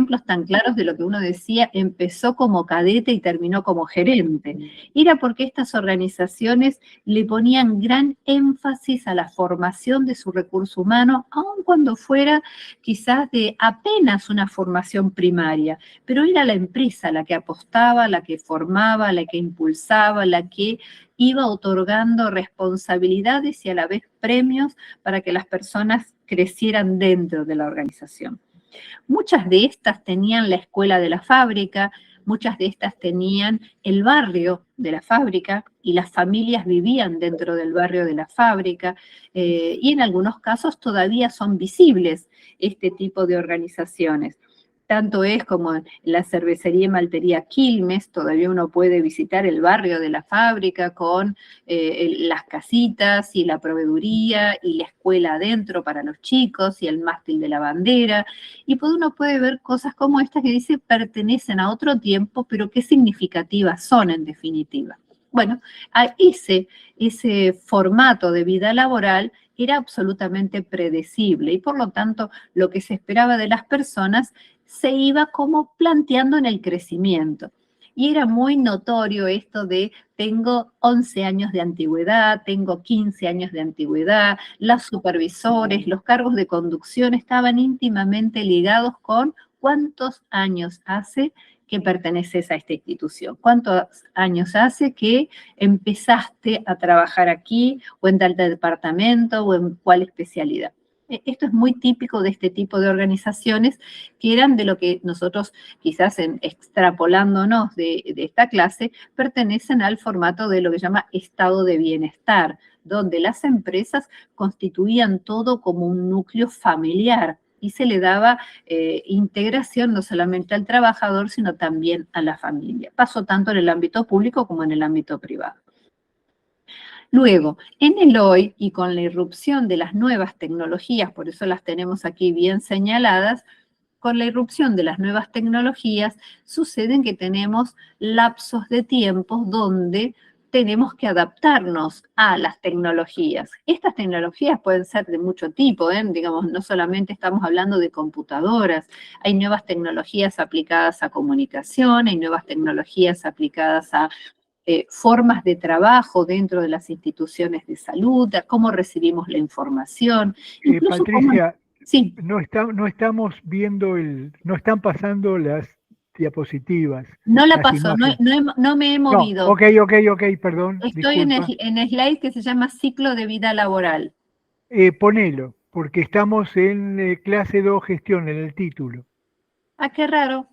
ejemplos tan claros de lo que uno decía, empezó como cadete y terminó como gerente. Era porque estas organizaciones le ponían gran énfasis a la formación de su recurso humano, aun cuando fuera quizás de apenas una formación primaria, pero era la empresa la que apostaba, la que formaba, la que impulsaba, la que iba otorgando responsabilidades y a la vez premios para que las personas crecieran dentro de la organización. Muchas de estas tenían la escuela de la fábrica, muchas de estas tenían el barrio de la fábrica y las familias vivían dentro del barrio de la fábrica y en algunos casos todavía son visibles este tipo de organizaciones. Tanto es como en la cervecería y maltería Quilmes, todavía uno puede visitar el barrio de la fábrica con las casitas y la proveeduría y la escuela adentro para los chicos y el mástil de la bandera. Y uno puede ver cosas como estas que dice pertenecen a otro tiempo, pero qué significativas son en definitiva. Bueno, a ese formato de vida laboral era absolutamente predecible y por lo tanto lo que se esperaba de las personas se iba como planteando en el crecimiento. Y era muy notorio esto de tengo 11 años de antigüedad, tengo 15 años de antigüedad, los supervisores, los cargos de conducción estaban íntimamente ligados con cuántos años hace que perteneces a esta institución, cuántos años hace que empezaste a trabajar aquí o en tal departamento o en cuál especialidad. Esto es muy típico de este tipo de organizaciones que eran de lo que nosotros, quizás extrapolándonos de esta clase, pertenecen al formato de lo que se llama estado de bienestar, donde las empresas constituían todo como un núcleo familiar y se le daba integración no solamente al trabajador, sino también a la familia. Pasó tanto en el ámbito público como en el ámbito privado. Luego, en el hoy y con la irrupción de las nuevas tecnologías, por eso las tenemos aquí bien señaladas, con la irrupción de las nuevas tecnologías suceden que tenemos lapsos de tiempo donde tenemos que adaptarnos a las tecnologías. Estas tecnologías pueden ser de mucho tipo, digamos, no solamente estamos hablando de computadoras, hay nuevas tecnologías aplicadas a comunicación, hay nuevas tecnologías aplicadas a formas de trabajo dentro de las instituciones de salud, a cómo recibimos la información. Incluso Patricia, sí. no estamos viendo no están pasando las diapositivas, No la las paso, imágenes. no me he No, movido. ok, perdón, Estoy disculpa. en el slide que se llama ciclo de vida laboral. Ponelo, porque estamos en clase 2 gestión, en el título. Ah, qué raro.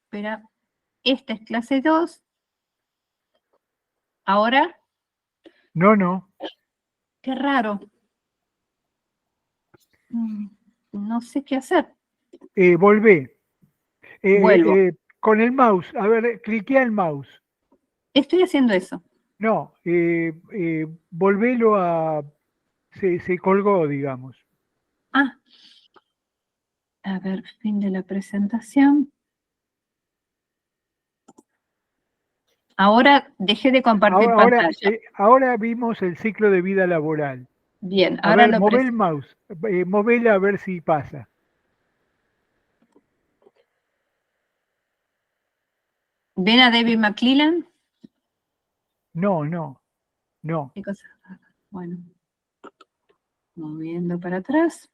Espera, esta es clase 2. Ahora, No. qué raro. No sé qué hacer. Volvé. Vuelvo. Con el mouse, a ver, cliquea el mouse. Estoy haciendo eso. No, volvélo se colgó, digamos. Ah, a ver, fin de la presentación. Ahora dejé de compartir pantalla. Ahora vimos el ciclo de vida laboral. Bien, A ahora ver, lo mové el presento. mouse, movela a ver si pasa. ¿Ven a David McClellan? No. ¿Qué cosa? Bueno, moviendo para atrás.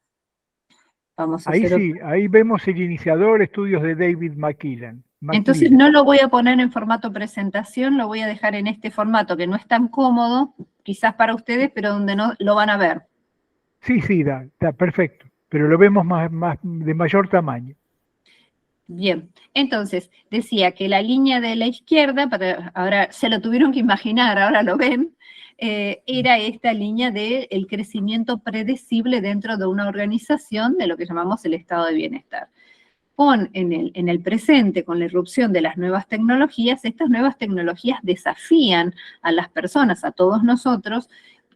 Vamos a Ahí hacer sí, otro. ahí vemos el iniciador, estudios de David McClellan. Entonces no lo voy a poner en formato presentación, lo voy a dejar en este formato que no es tan cómodo, quizás para ustedes, pero donde no lo van a ver. Sí, está perfecto, pero lo vemos de mayor tamaño. Bien, entonces decía que la línea de la izquierda, ahora se lo tuvieron que imaginar, ahora lo ven, era esta línea del crecimiento predecible dentro de una organización de lo que llamamos el estado de bienestar. En el presente, con la irrupción de las nuevas tecnologías, estas nuevas tecnologías desafían a las personas, a todos nosotros,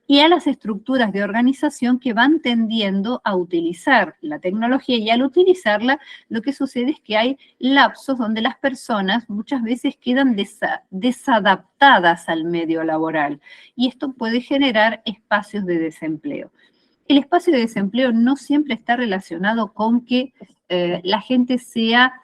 y a las estructuras de organización que van tendiendo a utilizar la tecnología, y al utilizarla lo que sucede es que hay lapsos donde las personas muchas veces quedan desadaptadas al medio laboral, y esto puede generar espacios de desempleo. El espacio de desempleo no siempre está relacionado con que la gente sea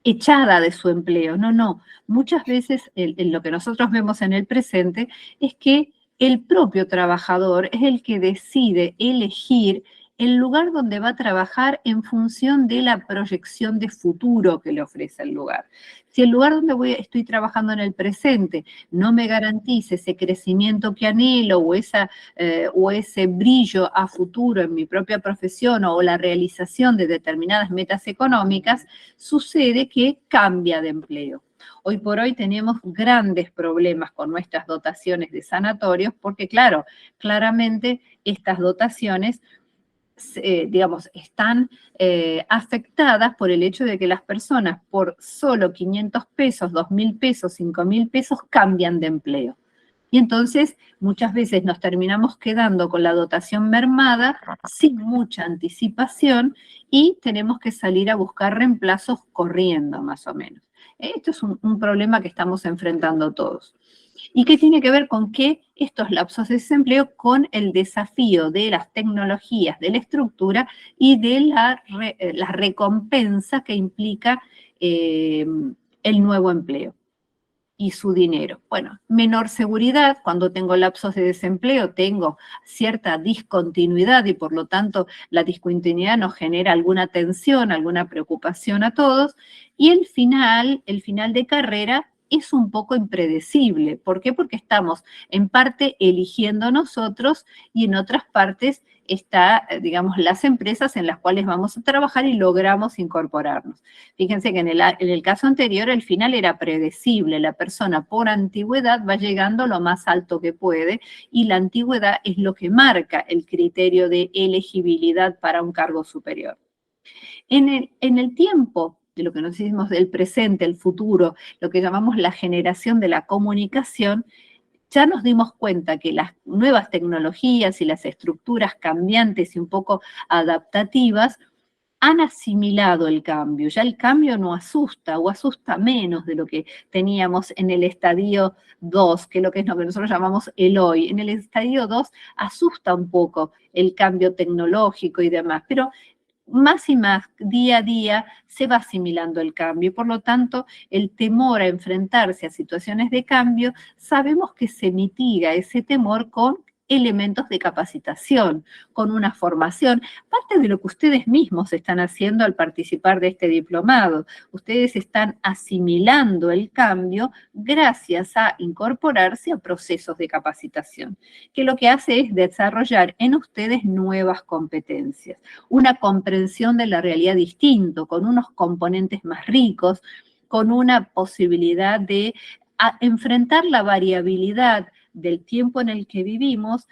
echada de su empleo. No, no. Muchas veces lo que nosotros vemos en el presente es que el propio trabajador es el que decide elegir el lugar donde va a trabajar en función de la proyección de futuro que le ofrece el lugar. Si el lugar donde estoy trabajando en el presente no me garantiza ese crecimiento que anhelo o ese brillo a futuro en mi propia profesión o la realización de determinadas metas económicas, sucede que cambia de empleo. Hoy por hoy tenemos grandes problemas con nuestras dotaciones de sanatorios porque, claro, claramente estas dotaciones digamos, están afectadas por el hecho de que las personas por solo 500 pesos, 2.000 pesos, 5.000 pesos cambian de empleo. Y entonces muchas veces nos terminamos quedando con la dotación mermada sin mucha anticipación y tenemos que salir a buscar reemplazos corriendo más o menos. Esto es un problema que estamos enfrentando todos. ¿Y qué tiene que ver con que estos lapsos de desempleo con el desafío de las tecnologías, de la estructura y de la recompensa que implica el nuevo empleo y su dinero? Bueno, menor seguridad, cuando tengo lapsos de desempleo tengo cierta discontinuidad y por lo tanto la discontinuidad nos genera alguna tensión, alguna preocupación a todos, y el final de carrera es un poco impredecible. ¿Por qué? Porque estamos en parte eligiendo nosotros y en otras partes está, digamos, las empresas en las cuales vamos a trabajar y logramos incorporarnos. Fíjense que en el caso anterior el final era predecible, la persona por antigüedad va llegando lo más alto que puede y la antigüedad es lo que marca el criterio de elegibilidad para un cargo superior. En el tiempo de lo que nos decimos del presente, el futuro, lo que llamamos la generación de la comunicación, ya nos dimos cuenta que las nuevas tecnologías y las estructuras cambiantes y un poco adaptativas han asimilado el cambio. Ya el cambio no asusta o asusta menos de lo que teníamos en el estadio 2, que es lo que nosotros llamamos el hoy. En el estadio 2 asusta un poco el cambio tecnológico y demás, pero más y más, día a día, se va asimilando el cambio y por lo tanto el temor a enfrentarse a situaciones de cambio, sabemos que se mitiga ese temor con elementos de capacitación, con una formación, parte de lo que ustedes mismos están haciendo al participar de este diplomado. Ustedes están asimilando el cambio gracias a incorporarse a procesos de capacitación, que lo que hace es desarrollar en ustedes nuevas competencias, una comprensión de la realidad distinto, con unos componentes más ricos, con una posibilidad de enfrentar la variabilidad del tiempo en el que vivimos,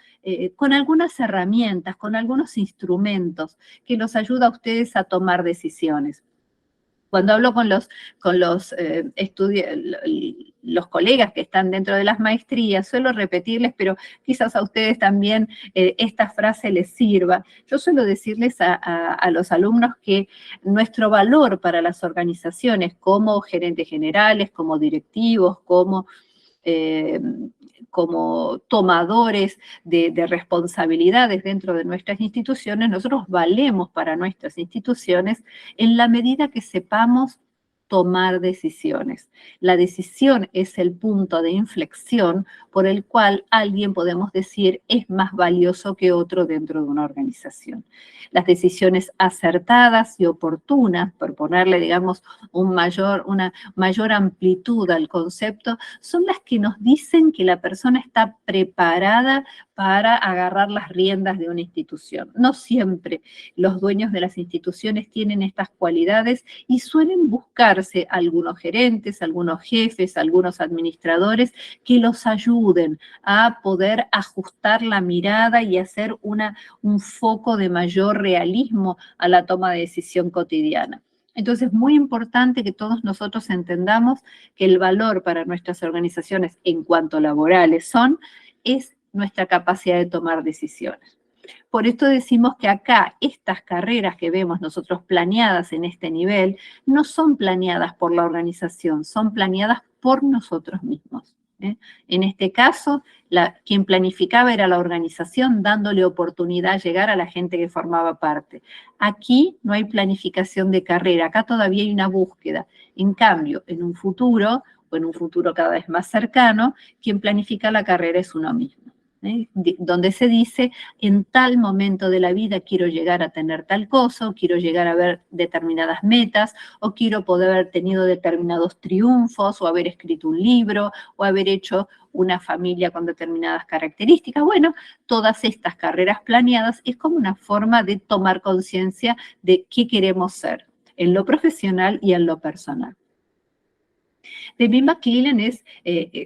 con algunas herramientas, con algunos instrumentos que los ayuda a ustedes a tomar decisiones. Cuando hablo con los colegas que están dentro de las maestrías, suelo repetirles, pero quizás a ustedes también esta frase les sirva. Yo suelo decirles a los alumnos que nuestro valor para las organizaciones como gerentes generales, como directivos, como tomadores de responsabilidades dentro de nuestras instituciones, nosotros valemos para nuestras instituciones en la medida que sepamos tomar decisiones. La decisión es el punto de inflexión por el cual alguien, podemos decir, es más valioso que otro dentro de una organización. Las decisiones acertadas y oportunas, por ponerle, digamos, una mayor amplitud al concepto, son las que nos dicen que la persona está preparada para agarrar las riendas de una institución. No siempre los dueños de las instituciones tienen estas cualidades y suelen buscarse algunos gerentes, algunos jefes, algunos administradores que los ayuden a poder ajustar la mirada y hacer un foco de mayor realismo a la toma de decisión cotidiana. Entonces, es muy importante que todos nosotros entendamos que el valor para nuestras organizaciones en cuanto laborales es nuestra capacidad de tomar decisiones. Por esto decimos que acá estas carreras que vemos nosotros planeadas en este nivel no son planeadas por la organización, son planeadas por nosotros mismos. En este caso, quien planificaba era la organización, dándole oportunidad a llegar a la gente que formaba parte. Aquí no hay planificación de carrera, acá todavía hay una búsqueda. En cambio, en un futuro, o en un futuro cada vez más cercano, quien planifica la carrera es uno mismo. Donde se dice, en tal momento de la vida quiero llegar a tener tal cosa, o quiero llegar a ver determinadas metas, o quiero poder haber tenido determinados triunfos, o haber escrito un libro, o haber hecho una familia con determinadas características. Bueno, todas estas carreras planeadas es como una forma de tomar conciencia de qué queremos ser, en lo profesional y en lo personal. David McClelland es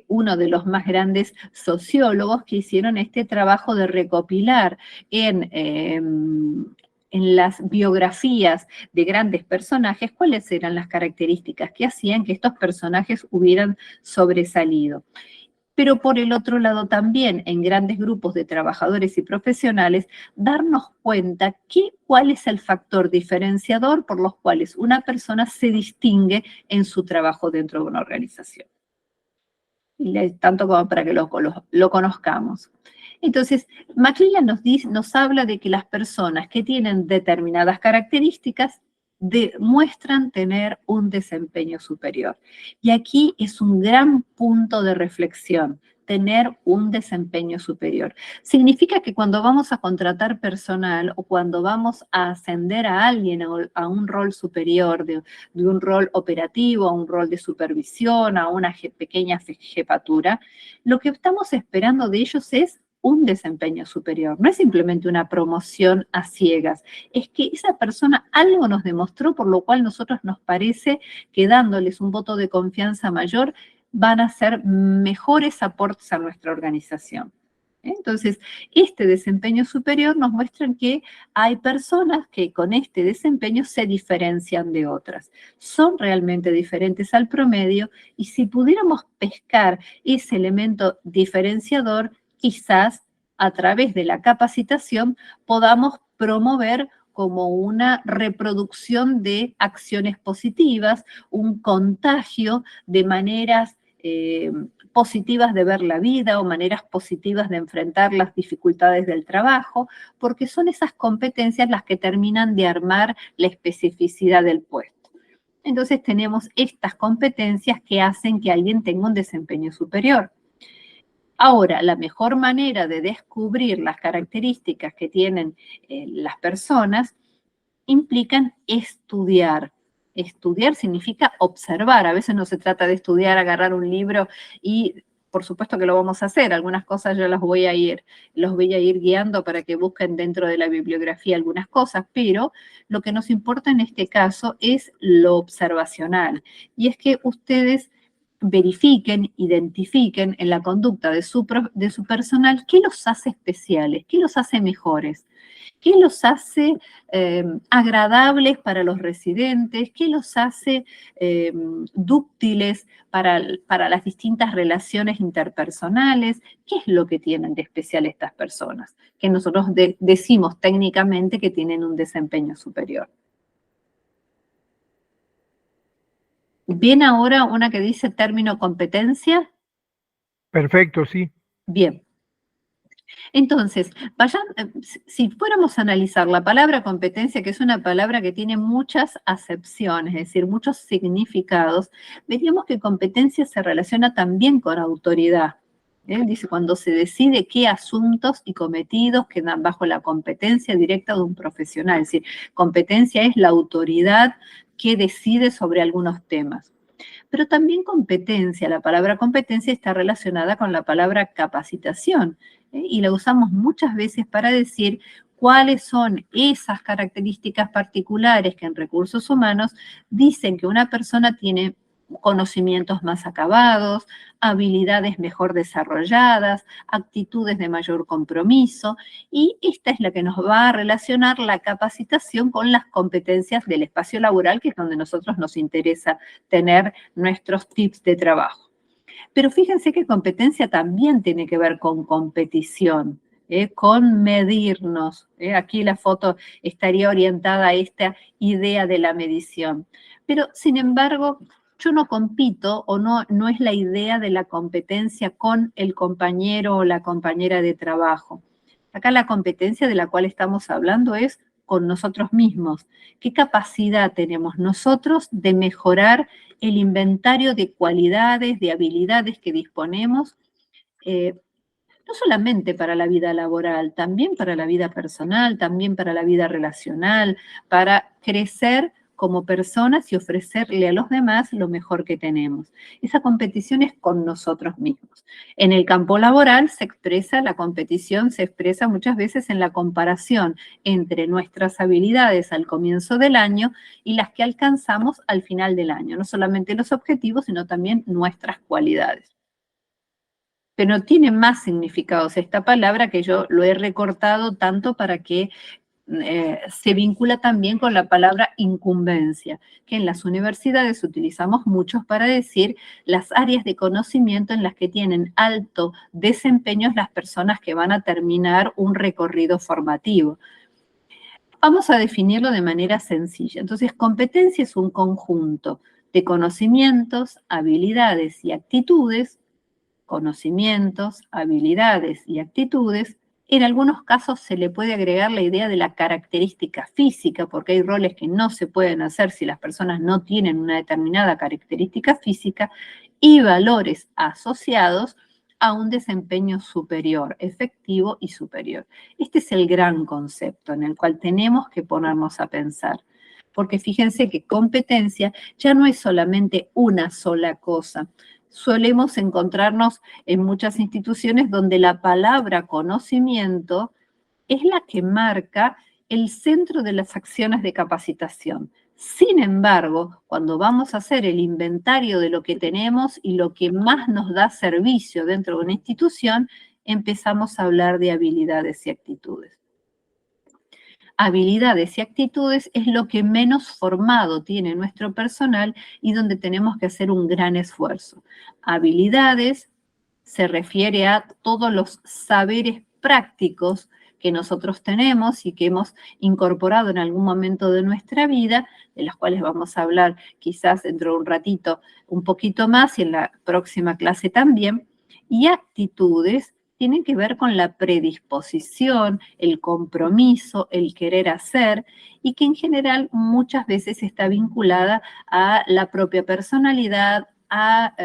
uno de los más grandes sociólogos que hicieron este trabajo de recopilar en las biografías de grandes personajes cuáles eran las características que hacían que estos personajes hubieran sobresalido. Pero por el otro lado también, en grandes grupos de trabajadores y profesionales, darnos cuenta cuál es el factor diferenciador por los cuales una persona se distingue en su trabajo dentro de una organización. Tanto como para que lo conozcamos. Entonces, McClelland nos habla de que las personas que tienen determinadas características demuestran tener un desempeño superior. Y aquí es un gran punto de reflexión, tener un desempeño superior. Significa que cuando vamos a contratar personal o cuando vamos a ascender a alguien a un rol superior, de un rol operativo, a un rol de supervisión, a una pequeña jefatura, lo que estamos esperando de ellos es un desempeño superior. No es simplemente una promoción a ciegas, es que esa persona algo nos demostró, por lo cual nosotros nos parece que dándoles un voto de confianza mayor van a ser mejores aportes a nuestra organización. Entonces, este desempeño superior nos muestra que hay personas que con este desempeño se diferencian de otras. Son realmente diferentes al promedio y si pudiéramos pescar ese elemento diferenciador, quizás a través de la capacitación podamos promover como una reproducción de acciones positivas, un contagio de maneras positivas de ver la vida o maneras positivas de enfrentar las dificultades del trabajo, porque son esas competencias las que terminan de armar la especificidad del puesto. Entonces tenemos estas competencias que hacen que alguien tenga un desempeño superior. Ahora, la mejor manera de descubrir las características que tienen las personas implican estudiar. Estudiar significa observar. A veces no se trata de estudiar, agarrar un libro y por supuesto que lo vamos a hacer. Algunas cosas yo los voy a ir guiando para que busquen dentro de la bibliografía algunas cosas, pero lo que nos importa en este caso es lo observacional. Y es que ustedes verifiquen, identifiquen en la conducta de su personal qué los hace especiales, qué los hace mejores, qué los hace agradables para los residentes, qué los hace dúctiles para las distintas relaciones interpersonales, qué es lo que tienen de especial estas personas, que nosotros decimos técnicamente que tienen un desempeño superior. ¿Bien ahora una que dice término competencia? Perfecto, sí. Bien. Entonces, si fuéramos a analizar la palabra competencia, que es una palabra que tiene muchas acepciones, es decir, muchos significados, veríamos que competencia se relaciona también con autoridad. Dice, cuando se decide qué asuntos y cometidos quedan bajo la competencia directa de un profesional. Es decir, competencia es la autoridad que decide sobre algunos temas. Pero también competencia, la palabra competencia está relacionada con la palabra capacitación, y la usamos muchas veces para decir cuáles son esas características particulares que en recursos humanos dicen que una persona tiene conocimientos más acabados, habilidades mejor desarrolladas, actitudes de mayor compromiso, y esta es la que nos va a relacionar la capacitación con las competencias del espacio laboral, que es donde nosotros nos interesa tener nuestros tips de trabajo. Pero fíjense que competencia también tiene que ver con competición, con medirnos. Aquí la foto estaría orientada a esta idea de la medición. Pero, sin embargo, Yo no compito o no es la idea de la competencia con el compañero o la compañera de trabajo. Acá la competencia de la cual estamos hablando es con nosotros mismos. ¿Qué capacidad tenemos nosotros de mejorar el inventario de cualidades, de habilidades que disponemos? No solamente para la vida laboral, también para la vida personal, también para la vida relacional, para crecer como personas y ofrecerle a los demás lo mejor que tenemos. Esa competición es con nosotros mismos. En el campo laboral la competición se expresa muchas veces en la comparación entre nuestras habilidades al comienzo del año y las que alcanzamos al final del año. No solamente los objetivos, sino también nuestras cualidades. Pero tiene más significados esta palabra, que yo lo he recortado tanto para que se vincula también con la palabra incumbencia, que en las universidades utilizamos muchos para decir las áreas de conocimiento en las que tienen alto desempeño las personas que van a terminar un recorrido formativo. Vamos a definirlo de manera sencilla. Entonces, competencia es un conjunto de conocimientos, habilidades y actitudes, conocimientos, habilidades y actitudes. En algunos casos se le puede agregar la idea de la característica física, porque hay roles que no se pueden hacer si las personas no tienen una determinada característica física, y valores asociados a un desempeño superior, efectivo y superior. Este es el gran concepto en el cual tenemos que ponernos a pensar. Porque fíjense que competencia ya no es solamente una sola cosa. Solemos encontrarnos en muchas instituciones donde la palabra conocimiento es la que marca el centro de las acciones de capacitación. Sin embargo, cuando vamos a hacer el inventario de lo que tenemos y lo que más nos da servicio dentro de una institución, empezamos a hablar de habilidades y actitudes. Habilidades y actitudes es lo que menos formado tiene nuestro personal y donde tenemos que hacer un gran esfuerzo. Habilidades se refiere a todos los saberes prácticos que nosotros tenemos y que hemos incorporado en algún momento de nuestra vida, de las cuales vamos a hablar quizás dentro de un ratito un poquito más y en la próxima clase también. Y actitudes tienen que ver con la predisposición, el compromiso, el querer hacer, y que en general muchas veces está vinculada a la propia personalidad, a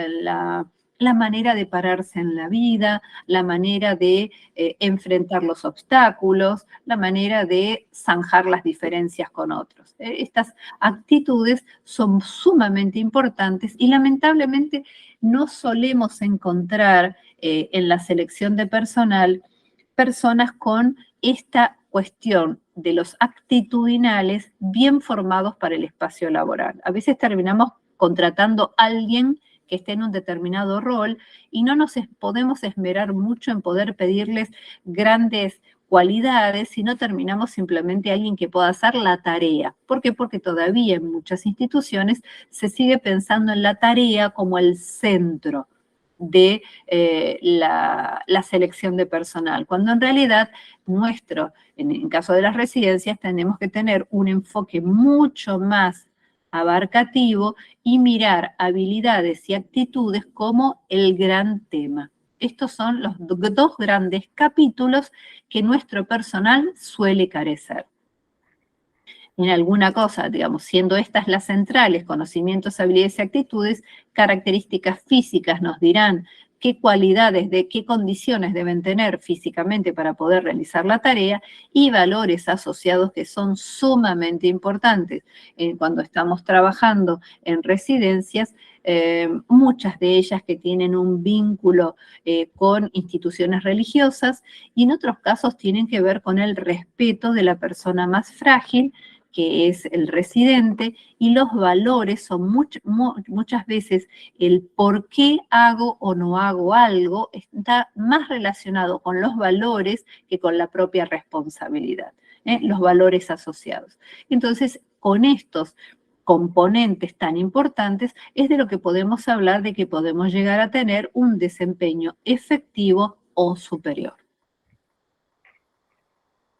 la manera de pararse en la vida, la manera de enfrentar los obstáculos, la manera de zanjar las diferencias con otros. Estas actitudes son sumamente importantes y lamentablemente no solemos encontrar en la selección de personal personas con esta cuestión de los actitudinales bien formados para el espacio laboral. A veces terminamos contratando a alguien que esté en un determinado rol y no nos podemos esmerar mucho en poder pedirles grandes cualidades, sino terminamos simplemente a alguien que pueda hacer la tarea. ¿Por qué? Porque todavía en muchas instituciones se sigue pensando en la tarea como el centro de la selección de personal, cuando en realidad en caso de las residencias, tenemos que tener un enfoque mucho más abarcativo y mirar habilidades y actitudes como el gran tema. Estos son los dos grandes capítulos que nuestro personal suele carecer. En alguna cosa, digamos, siendo estas las centrales, conocimientos, habilidades y actitudes, características físicas nos dirán qué cualidades, de qué condiciones deben tener físicamente para poder realizar la tarea, y valores asociados que son sumamente importantes. Cuando estamos trabajando en residencias, muchas de ellas que tienen un vínculo con instituciones religiosas, y en otros casos tienen que ver con el respeto de la persona más frágil, que es el residente, y los valores son muchas veces el por qué hago o no hago algo, está más relacionado con los valores que con la propia responsabilidad, los valores asociados. Entonces, con estos componentes tan importantes, es de lo que podemos hablar de que podemos llegar a tener un desempeño efectivo o superior.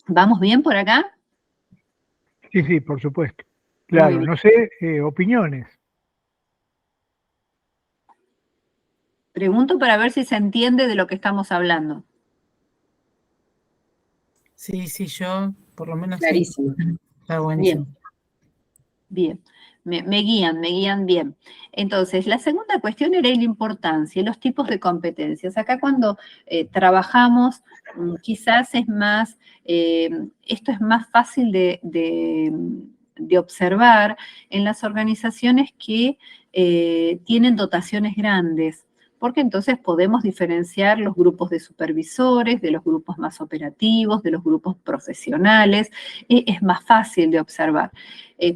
¿Vamos bien por acá? Sí, sí, por supuesto. Claro, no sé, opiniones. Pregunto para ver si se entiende de lo que estamos hablando. Sí, yo por lo menos Clarísimo. sí. Está buenísimo. Bien. Me guían bien. Entonces, la segunda cuestión era la importancia, los tipos de competencias. Acá cuando trabajamos, quizás es más, esto es más fácil de observar en las organizaciones que tienen dotaciones grandes, porque entonces podemos diferenciar los grupos de supervisores, de los grupos más operativos, de los grupos profesionales, es más fácil de observar.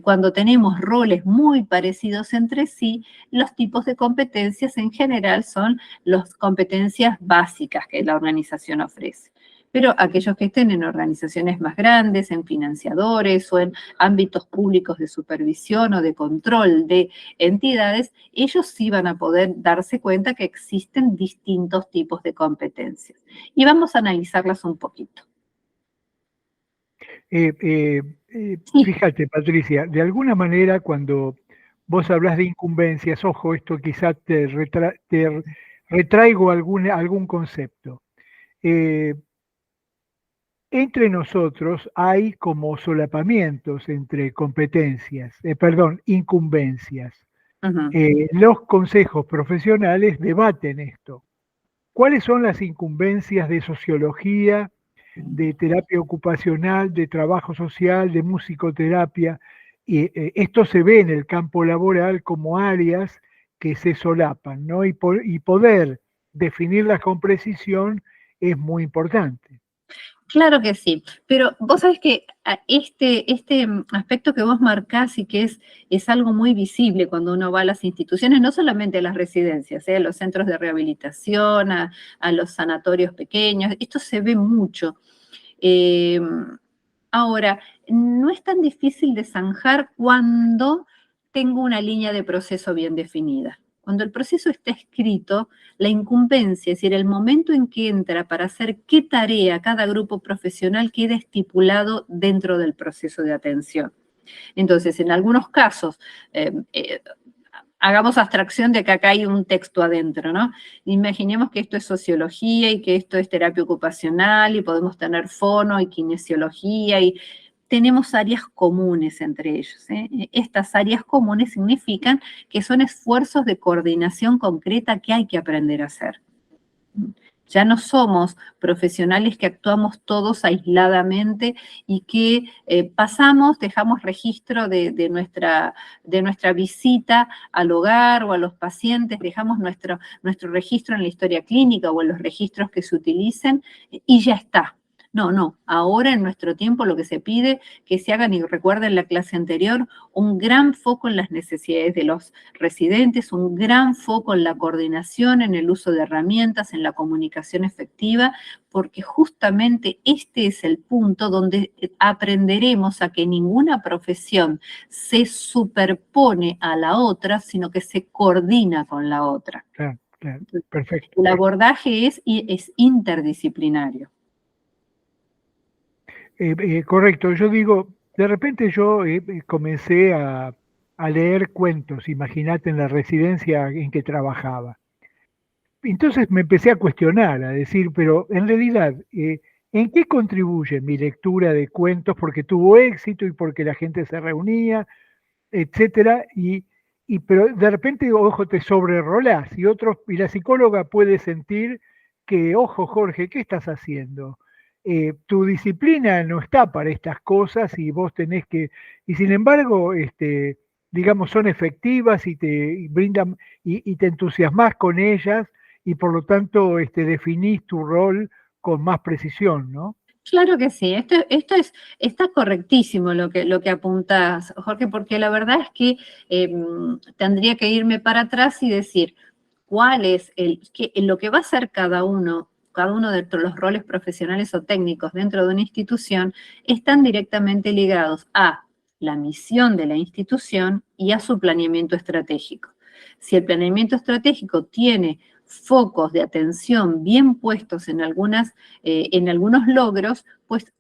Cuando tenemos roles muy parecidos entre sí, los tipos de competencias en general son las competencias básicas que la organización ofrece. Pero aquellos que estén en organizaciones más grandes, en financiadores o en ámbitos públicos de supervisión o de control de entidades, ellos sí van a poder darse cuenta que existen distintos tipos de competencias. Y vamos a analizarlas un poquito. Fíjate, Patricia, de alguna manera cuando vos hablas de incumbencias, ojo, esto quizás te retraigo algún concepto. Entre nosotros hay como solapamientos entre incumbencias. Los consejos profesionales debaten esto. ¿Cuáles son las incumbencias de sociología, de terapia ocupacional, de trabajo social, de musicoterapia? Y esto se ve en el campo laboral como áreas que se solapan, ¿no? Y poder definirlas con precisión es muy importante. Claro que sí, pero vos sabés que este aspecto que vos marcás y que es algo muy visible cuando uno va a las instituciones, no solamente a las residencias, a los centros de rehabilitación, a los sanatorios pequeños, esto se ve mucho. Ahora, no es tan difícil de zanjar cuando tengo una línea de proceso bien definida. Cuando el proceso está escrito, la incumbencia, es decir, el momento en que entra para hacer qué tarea cada grupo profesional queda estipulado dentro del proceso de atención. Entonces, en algunos casos, hagamos abstracción de que acá hay un texto adentro, ¿no? Imaginemos que esto es sociología y que esto es terapia ocupacional y podemos tener fono y kinesiología y tenemos áreas comunes entre ellos. Estas áreas comunes significan que son esfuerzos de coordinación concreta que hay que aprender a hacer. Ya no somos profesionales que actuamos todos aisladamente y que pasamos, dejamos registro de nuestra visita al hogar o a los pacientes, dejamos nuestro registro en la historia clínica o en los registros que se utilicen y ya está. No, ahora en nuestro tiempo lo que se pide que se hagan, y recuerden la clase anterior, un gran foco en las necesidades de los residentes, un gran foco en la coordinación, en el uso de herramientas, en la comunicación efectiva, porque justamente este es el punto donde aprenderemos a que ninguna profesión se superpone a la otra, sino que se coordina con la otra. Claro, perfecto. El abordaje es interdisciplinario. Correcto, yo digo, de repente yo comencé a leer cuentos, imagínate en la residencia en que trabajaba. Entonces me empecé a cuestionar, a decir, pero en realidad, ¿en qué contribuye mi lectura de cuentos? Porque tuvo éxito y porque la gente se reunía, etcétera, pero de repente, ojo, te sobrerolás y la psicóloga puede sentir que, ojo, Jorge, ¿qué estás haciendo? Tu disciplina no está para estas cosas y vos tenés que, y sin embargo, digamos, son efectivas y te brindan y te entusiasmás con ellas y por lo tanto definís tu rol con más precisión, ¿no? Claro que sí, está correctísimo lo que apuntás, Jorge, porque la verdad es que tendría que irme para atrás y decir cuál es lo que va a hacer cada uno de los roles profesionales o técnicos dentro de una institución están directamente ligados a la misión de la institución y a su planeamiento estratégico. Si el planeamiento estratégico tiene focos de atención bien puestos en algunos logros, pues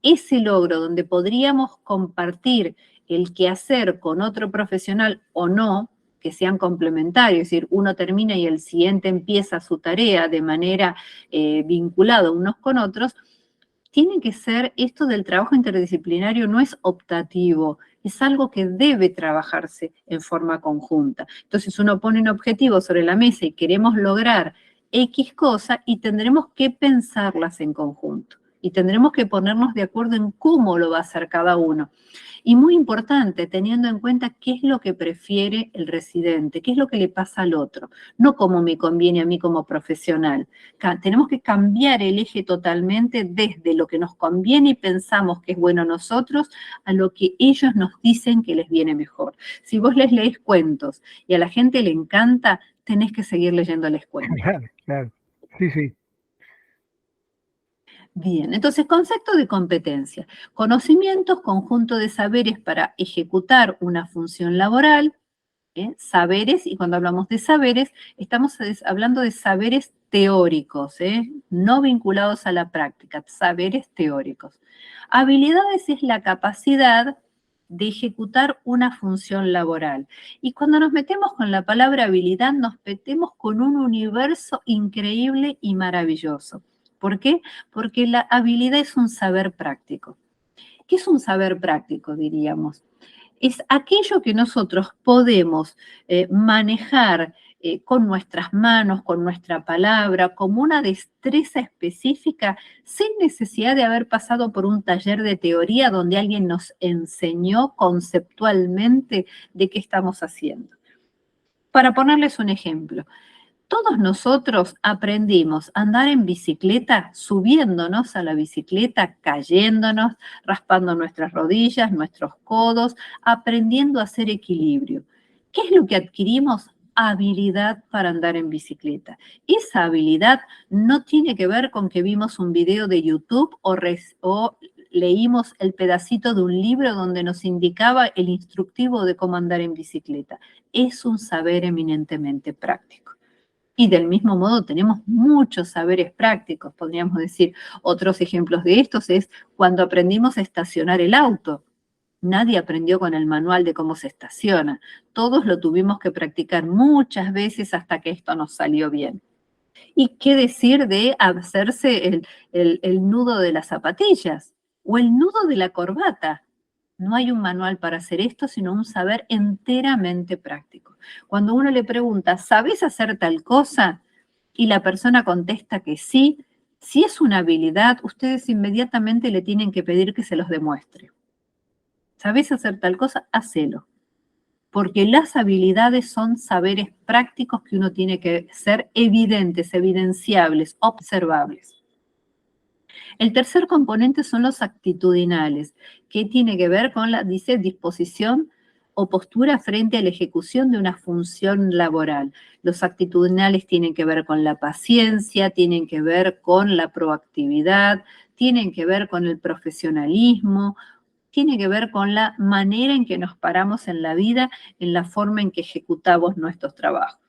ese logro donde podríamos compartir el quehacer con otro profesional o no, que sean complementarios, es decir, uno termina y el siguiente empieza su tarea de manera vinculada unos con otros, tiene que ser, esto del trabajo interdisciplinario no es optativo, es algo que debe trabajarse en forma conjunta. Entonces uno pone un objetivo sobre la mesa y queremos lograr X cosa y tendremos que pensarlas en conjunto y tendremos que ponernos de acuerdo en cómo lo va a hacer cada uno. Y muy importante, teniendo en cuenta qué es lo que prefiere el residente, qué es lo que le pasa al otro, no cómo me conviene a mí como profesional. Tenemos que cambiar el eje totalmente desde lo que nos conviene y pensamos que es bueno a nosotros a lo que ellos nos dicen que les viene mejor. Si vos les lees cuentos y a la gente le encanta, tenés que seguir leyéndoles cuentos. Claro, claro. Sí, sí. Bien, entonces concepto de competencia. Conocimientos, conjunto de saberes para ejecutar una función laboral, saberes, y cuando hablamos de saberes, estamos hablando de saberes teóricos, no vinculados a la práctica, saberes teóricos. Habilidades es la capacidad de ejecutar una función laboral. Y cuando nos metemos con la palabra habilidad, nos metemos con un universo increíble y maravilloso. ¿Por qué? Porque la habilidad es un saber práctico. ¿Qué es un saber práctico, diríamos? Es aquello que nosotros podemos manejar con nuestras manos, con nuestra palabra, como una destreza específica, sin necesidad de haber pasado por un taller de teoría donde alguien nos enseñó conceptualmente de qué estamos haciendo. Para ponerles un ejemplo, todos nosotros aprendimos a andar en bicicleta, subiéndonos a la bicicleta, cayéndonos, raspando nuestras rodillas, nuestros codos, aprendiendo a hacer equilibrio. ¿Qué es lo que adquirimos? Habilidad para andar en bicicleta. Esa habilidad no tiene que ver con que vimos un video de YouTube o leímos el pedacito de un libro donde nos indicaba el instructivo de cómo andar en bicicleta. Es un saber eminentemente práctico. Y del mismo modo tenemos muchos saberes prácticos, podríamos decir. Otros ejemplos de estos es cuando aprendimos a estacionar el auto. Nadie aprendió con el manual de cómo se estaciona. Todos lo tuvimos que practicar muchas veces hasta que esto nos salió bien. ¿Y qué decir de hacerse el nudo de las zapatillas o el nudo de la corbata? No hay un manual para hacer esto, sino un saber enteramente práctico. Cuando uno le pregunta, ¿sabes hacer tal cosa? Y la persona contesta que sí, si es una habilidad, ustedes inmediatamente le tienen que pedir que se los demuestre. ¿Sabes hacer tal cosa? Hacelo. Porque las habilidades son saberes prácticos que uno tiene que ser evidentes, evidenciables, observables. El tercer componente son los actitudinales, que tiene que ver con la, dice, disposición o postura frente a la ejecución de una función laboral. Los actitudinales tienen que ver con la paciencia, tienen que ver con la proactividad, tienen que ver con el profesionalismo, tiene que ver con la manera en que nos paramos en la vida, en la forma en que ejecutamos nuestros trabajos.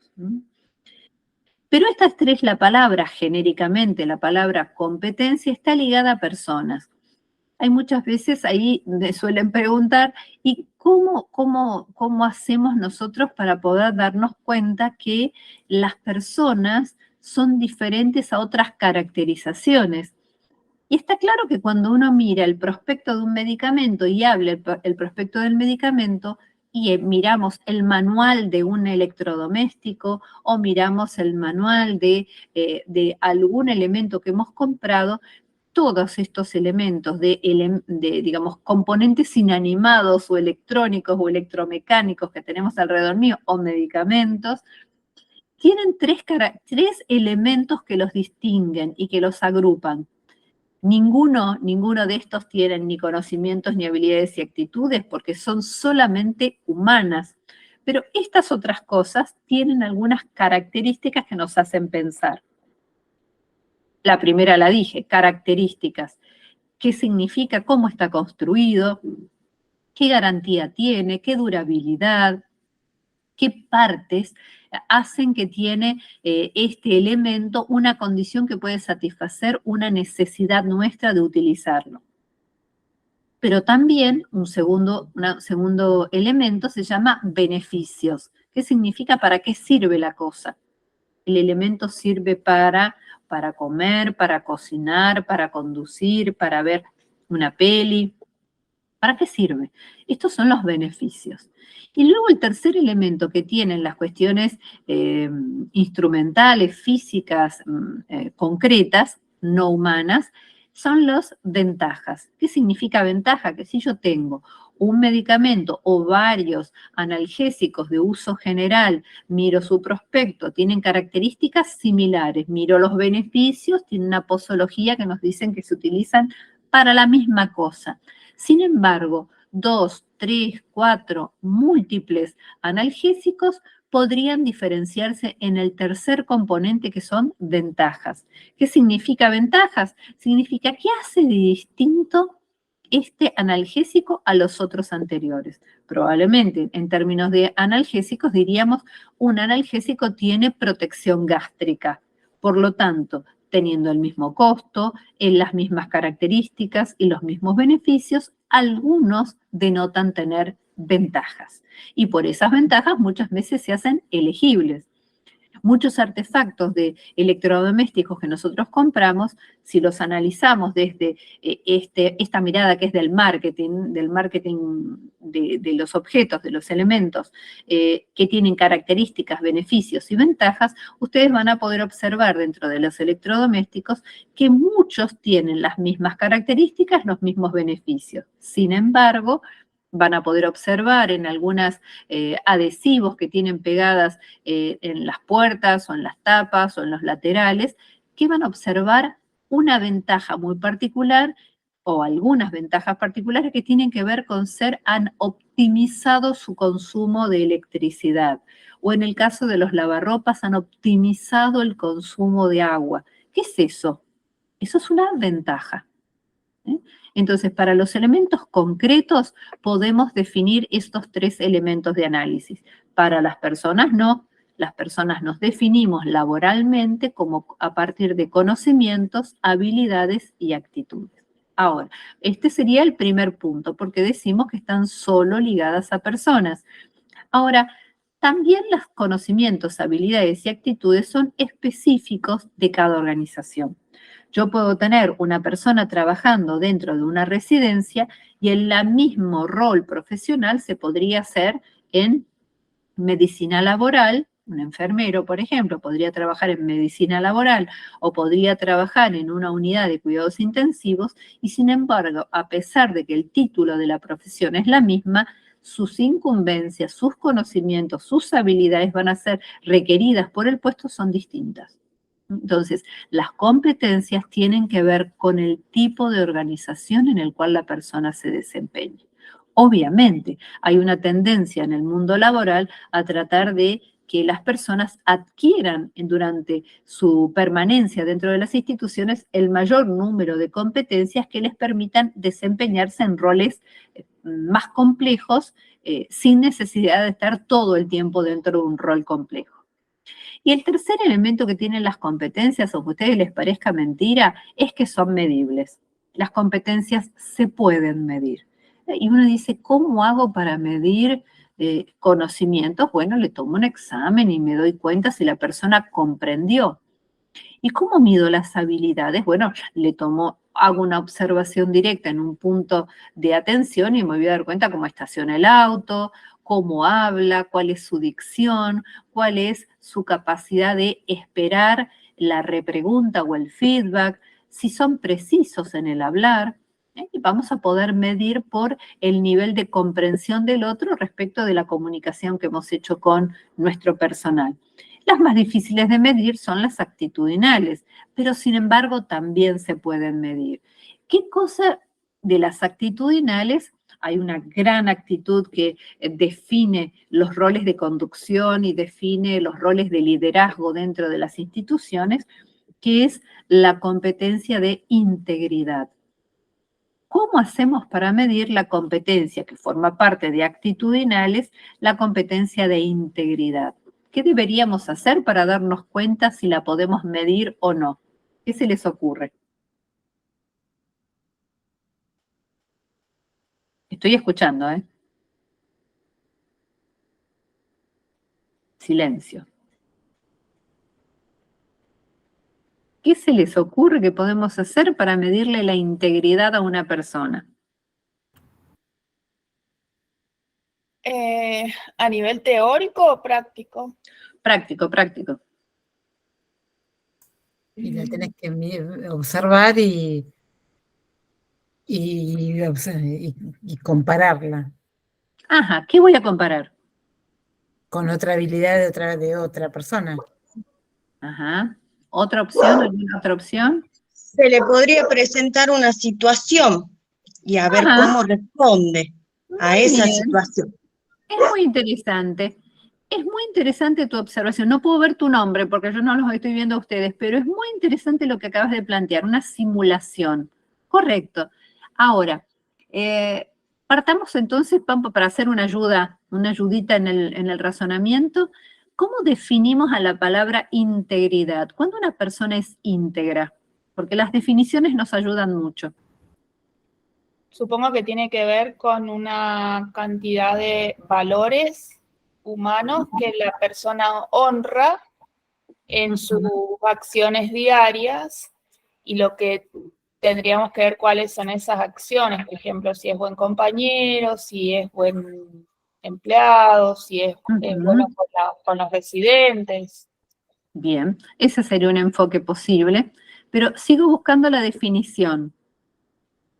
Pero estas tres, la palabra genéricamente, la palabra competencia, está ligada a personas. Hay muchas veces ahí me suelen preguntar, ¿y cómo hacemos nosotros para poder darnos cuenta que las personas son diferentes a otras caracterizaciones? Y está claro que cuando uno mira el prospecto de un medicamento y habla el prospecto del medicamento, y miramos el manual de un electrodoméstico o miramos el manual de algún elemento que hemos comprado, todos estos elementos digamos, componentes inanimados o electrónicos o electromecánicos que tenemos alrededor mío o medicamentos, tienen tres elementos que los distinguen y que los agrupan. Ninguno de estos tienen ni conocimientos, ni habilidades y actitudes, porque son solamente humanas. Pero estas otras cosas tienen algunas características que nos hacen pensar. La primera la dije, características. ¿Qué significa? ¿Cómo está construido? ¿Qué garantía tiene? ¿Qué durabilidad? ¿Qué partes hacen que tiene este elemento una condición que puede satisfacer una necesidad nuestra de utilizarlo? Pero también un segundo elemento se llama beneficios. ¿Qué significa? ¿Para qué sirve la cosa? El elemento sirve para comer, para cocinar, para conducir, para ver una peli. ¿Para qué sirve? Estos son los beneficios. Y luego el tercer elemento que tienen las cuestiones instrumentales, físicas, concretas, no humanas, son las ventajas. ¿Qué significa ventaja? Que si yo tengo un medicamento o varios analgésicos de uso general, miro su prospecto, tienen características similares, miro los beneficios, tienen una posología que nos dicen que se utilizan para la misma cosa. Sin embargo, 2, 3, 4 múltiples analgésicos podrían diferenciarse en el tercer componente, que son ventajas. ¿Qué significa ventajas? Significa qué hace de distinto este analgésico a los otros anteriores. Probablemente, en términos de analgésicos, diríamos, un analgésico tiene protección gástrica. Por lo tanto, teniendo el mismo costo, en las mismas características y los mismos beneficios, algunos denotan tener ventajas. Y por esas ventajas muchas veces se hacen elegibles. Muchos artefactos de electrodomésticos que nosotros compramos, si los analizamos desde esta mirada que es del marketing de los objetos, de los elementos, que tienen características, beneficios y ventajas, ustedes van a poder observar dentro de los electrodomésticos que muchos tienen las mismas características, los mismos beneficios. Sin embargo, van a poder observar en algunos adhesivos que tienen pegadas en las puertas o en las tapas o en los laterales, que van a observar una ventaja muy particular o algunas ventajas particulares que tienen que ver con han optimizado su consumo de electricidad. O en el caso de los lavarropas, han optimizado el consumo de agua. ¿Qué es eso? Eso es una ventaja. Entonces, para los elementos concretos podemos definir estos tres elementos de análisis. Para las personas no. Las personas nos definimos laboralmente como a partir de conocimientos, habilidades y actitudes. Ahora, este sería el primer punto, porque decimos que están solo ligadas a personas. Ahora, también los conocimientos, habilidades y actitudes son específicos de cada organización. Yo puedo tener una persona trabajando dentro de una residencia y el mismo rol profesional se podría hacer en medicina laboral. Un enfermero, por ejemplo, podría trabajar en medicina laboral o podría trabajar en una unidad de cuidados intensivos y, sin embargo, a pesar de que el título de la profesión es la misma, sus incumbencias, sus conocimientos, sus habilidades van a ser requeridas por el puesto, son distintas. Entonces, las competencias tienen que ver con el tipo de organización en el cual la persona se desempeña. Obviamente, hay una tendencia en el mundo laboral a tratar de que las personas adquieran durante su permanencia dentro de las instituciones el mayor número de competencias que les permitan desempeñarse en roles más complejos sin necesidad de estar todo el tiempo dentro de un rol complejo. Y el tercer elemento que tienen las competencias, aunque a ustedes les parezca mentira, es que son medibles. Las competencias se pueden medir. Y uno dice, ¿cómo hago para medir conocimientos? Bueno, le tomo un examen y me doy cuenta si la persona comprendió. ¿Y cómo mido las habilidades? Bueno, hago una observación directa en un punto de atención y me voy a dar cuenta cómo estaciona el auto, cómo habla, cuál es su dicción, cuál es su capacidad de esperar la repregunta o el feedback, si son precisos en el hablar. Y vamos a poder medir por el nivel de comprensión del otro respecto de la comunicación que hemos hecho con nuestro personal. Las más difíciles de medir son las actitudinales, pero sin embargo también se pueden medir. ¿Qué cosa de las actitudinales? Hay una gran actitud que define los roles de conducción y define los roles de liderazgo dentro de las instituciones, que es la competencia de integridad. ¿Cómo hacemos para medir la competencia que forma parte de actitudinales, la competencia de integridad? ¿Qué deberíamos hacer para darnos cuenta si la podemos medir o no? ¿Qué se les ocurre? Estoy escuchando, ¿eh? Silencio. ¿Qué se les ocurre que podemos hacer para medirle la integridad a una persona? ¿A nivel teórico o práctico? Práctico, práctico. Y la tenés que observar y compararla Ajá, ¿qué voy a comparar? con otra habilidad de otra persona. Ajá. ¿Otra opción? ¿Alguna otra opción? Se le podría presentar una situación y a ver Ajá. cómo responde a Muy esa bien. situación. Es muy interesante. Es muy interesante tu observación. No puedo ver tu nombre porque yo no los estoy viendo a ustedes, pero es muy interesante lo que acabas de plantear, una simulación. Correcto. Ahora, partamos entonces, Pampa, para hacer una ayudita en el razonamiento. ¿Cómo definimos a la palabra integridad? ¿Cuándo una persona es íntegra? Porque las definiciones nos ayudan mucho. Supongo que tiene que ver con una cantidad de valores humanos que la persona honra en sus acciones diarias y lo que tendríamos que ver cuáles son esas acciones, por ejemplo, si es buen compañero, si es buen empleado, si es bueno con los residentes. Bien, ese sería un enfoque posible, pero sigo buscando la definición.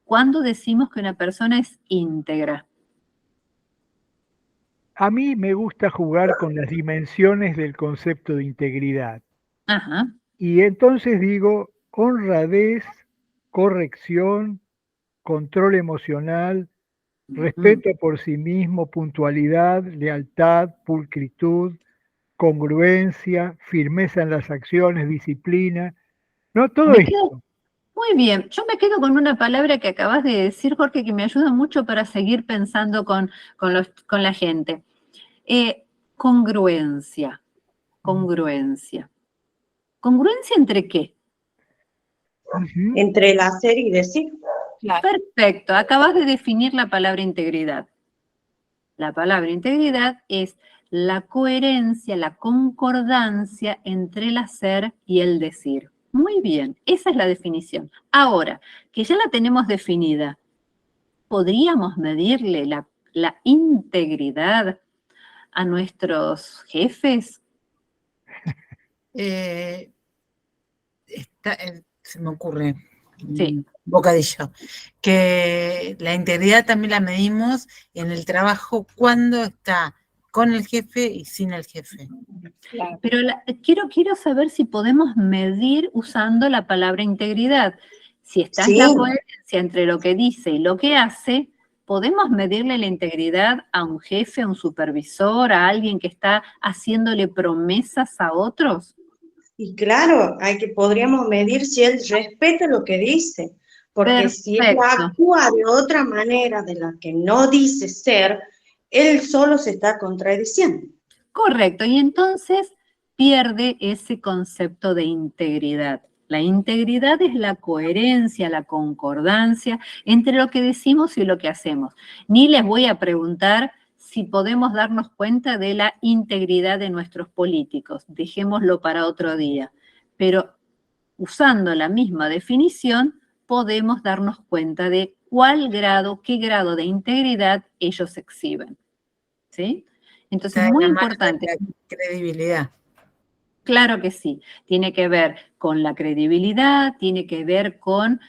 ¿Cuándo decimos que una persona es íntegra? A mí me gusta jugar con las dimensiones del concepto de integridad. Ajá. Y entonces digo honradez, corrección, control emocional, respeto por sí mismo, puntualidad, lealtad, pulcritud, congruencia, firmeza en las acciones, disciplina. No, todo Me esto. quedo, muy bien, yo me quedo con una palabra que acabas de decir, Jorge, que me ayuda mucho para seguir pensando con la gente. Congruencia, congruencia. ¿Congruencia entre qué? Ujú. Entre el hacer y decir. Claro. Perfecto, acabas de definir la palabra integridad. La palabra integridad es la coherencia, la concordancia entre el hacer y el decir. Muy bien, esa es la definición. Ahora, que ya la tenemos definida, ¿podríamos medirle la integridad a nuestros jefes? Se me ocurre, Sí. bocadillo, que la integridad también la medimos en el trabajo cuando está con el jefe y sin el jefe. Claro. Pero quiero saber si podemos medir usando la palabra integridad. Si está Sí. la coherencia entre lo que dice y lo que hace, ¿podemos medirle la integridad a un jefe, a un supervisor, a alguien que está haciéndole promesas a otros? Y claro, podríamos medir si él respeta lo que dice, porque si él Perfecto. actúa de otra manera de la que no dice ser, él solo se está contradiciendo. Correcto. Y entonces pierde ese concepto de integridad. La integridad es la coherencia, la concordancia entre lo que decimos y lo que hacemos. Ni les voy a preguntar si podemos darnos cuenta de la integridad de nuestros políticos. Dejémoslo para otro día. Pero usando la misma definición, podemos darnos cuenta de qué grado de integridad ellos exhiben. ¿Sí? Entonces, Está en muy la mano de importante. la credibilidad. Claro que sí, tiene que ver con la credibilidad, tiene que ver con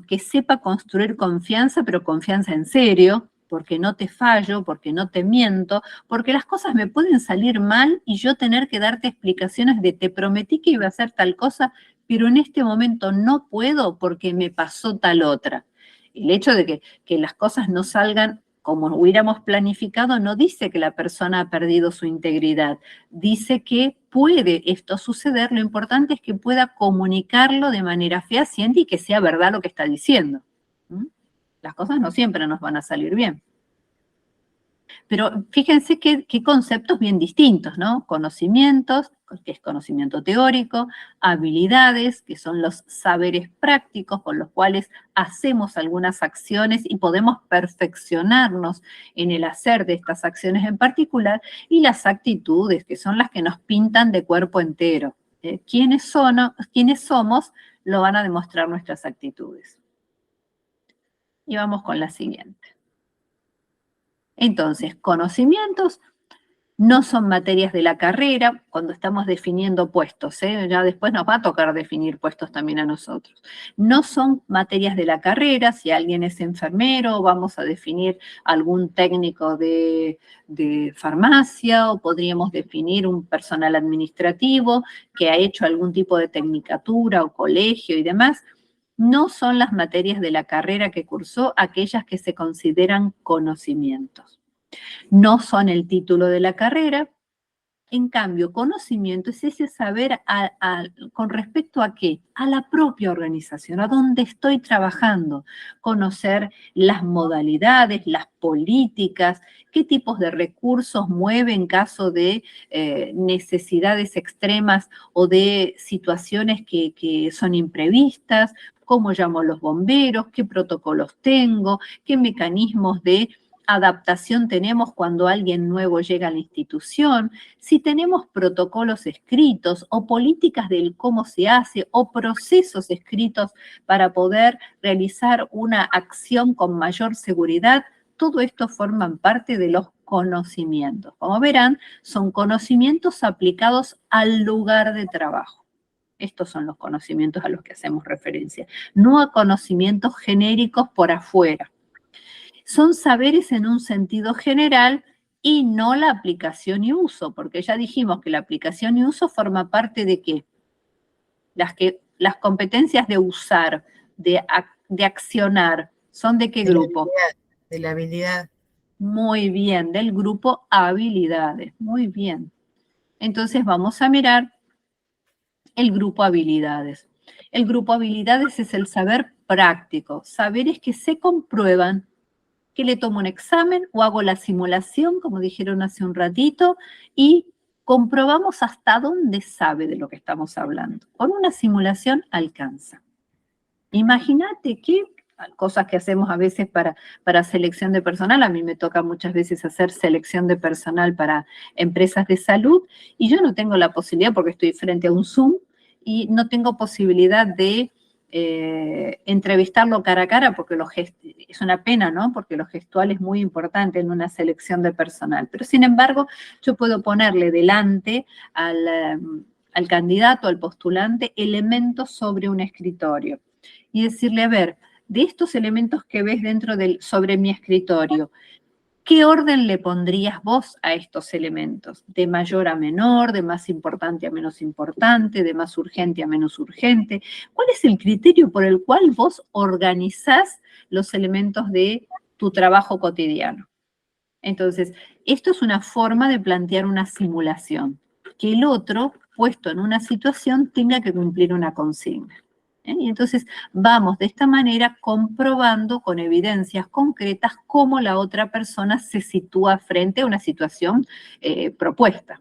que sepa construir confianza, pero confianza en serio, porque no te fallo, porque no te miento, porque las cosas me pueden salir mal y yo tener que darte explicaciones de te prometí que iba a hacer tal cosa, pero en este momento no puedo porque me pasó tal otra. El hecho de que las cosas no salgan como hubiéramos planificado no dice que la persona ha perdido su integridad, dice que puede esto suceder, lo importante es que pueda comunicarlo de manera fehaciente y que sea verdad lo que está diciendo. ¿Mm? Las cosas no siempre nos van a salir bien. Pero fíjense qué conceptos bien distintos, ¿no? Conocimientos, que es conocimiento teórico, habilidades, que son los saberes prácticos con los cuales hacemos algunas acciones y podemos perfeccionarnos en el hacer de estas acciones en particular, y las actitudes, que son las que nos pintan de cuerpo entero. ¿Quiénes somos? Lo van a demostrar nuestras actitudes. Y vamos con la siguiente. Entonces, conocimientos no son materias de la carrera cuando estamos definiendo puestos, ya después nos va a tocar definir puestos también a nosotros. No son materias de la carrera, si alguien es enfermero, vamos a definir algún técnico de farmacia, o podríamos definir un personal administrativo que ha hecho algún tipo de tecnicatura o colegio y demás. No son las materias de la carrera que cursó aquellas que se consideran conocimientos. No son el título de la carrera. En cambio, conocimiento es ese saber con respecto a qué, a la propia organización, a dónde estoy trabajando, conocer las modalidades, las políticas, qué tipos de recursos mueve en caso de necesidades extremas o de situaciones que son imprevistas, cómo llamo a los bomberos, qué protocolos tengo, qué mecanismos de adaptación tenemos cuando alguien nuevo llega a la institución, si tenemos protocolos escritos o políticas del cómo se hace o procesos escritos para poder realizar una acción con mayor seguridad, todo esto forman parte de los conocimientos. Como verán, son conocimientos aplicados al lugar de trabajo. Estos son los conocimientos a los que hacemos referencia, no a conocimientos genéricos por afuera. Son saberes en un sentido general y no la aplicación y uso, porque ya dijimos que la aplicación y uso forma parte de ¿qué? Las competencias de usar, de accionar, ¿son de qué grupo? De la habilidad. Muy bien, del grupo habilidades, muy bien. Entonces vamos a mirar el grupo habilidades. El grupo habilidades es el saber práctico, saberes que se comprueban, que le tomo un examen o hago la simulación, como dijeron hace un ratito, y comprobamos hasta dónde sabe de lo que estamos hablando. Con una simulación alcanza. Imagínate qué cosas que hacemos a veces para selección de personal. A mí me toca muchas veces hacer selección de personal para empresas de salud y yo no tengo la posibilidad, porque estoy frente a un Zoom, y no tengo posibilidad de entrevistarlo cara a cara, porque es una pena, ¿no? Porque lo gestual es muy importante en una selección de personal. Pero sin embargo, yo puedo ponerle delante al candidato, al postulante, elementos sobre un escritorio y decirle, a ver, de estos elementos que ves sobre mi escritorio, ¿qué orden le pondrías vos a estos elementos? ¿De mayor a menor, de más importante a menos importante, de más urgente a menos urgente? ¿Cuál es el criterio por el cual vos organizás los elementos de tu trabajo cotidiano? Entonces, esto es una forma de plantear una simulación, que el otro, puesto en una situación, tenga que cumplir una consigna. Y entonces vamos de esta manera comprobando con evidencias concretas cómo la otra persona se sitúa frente a una situación propuesta.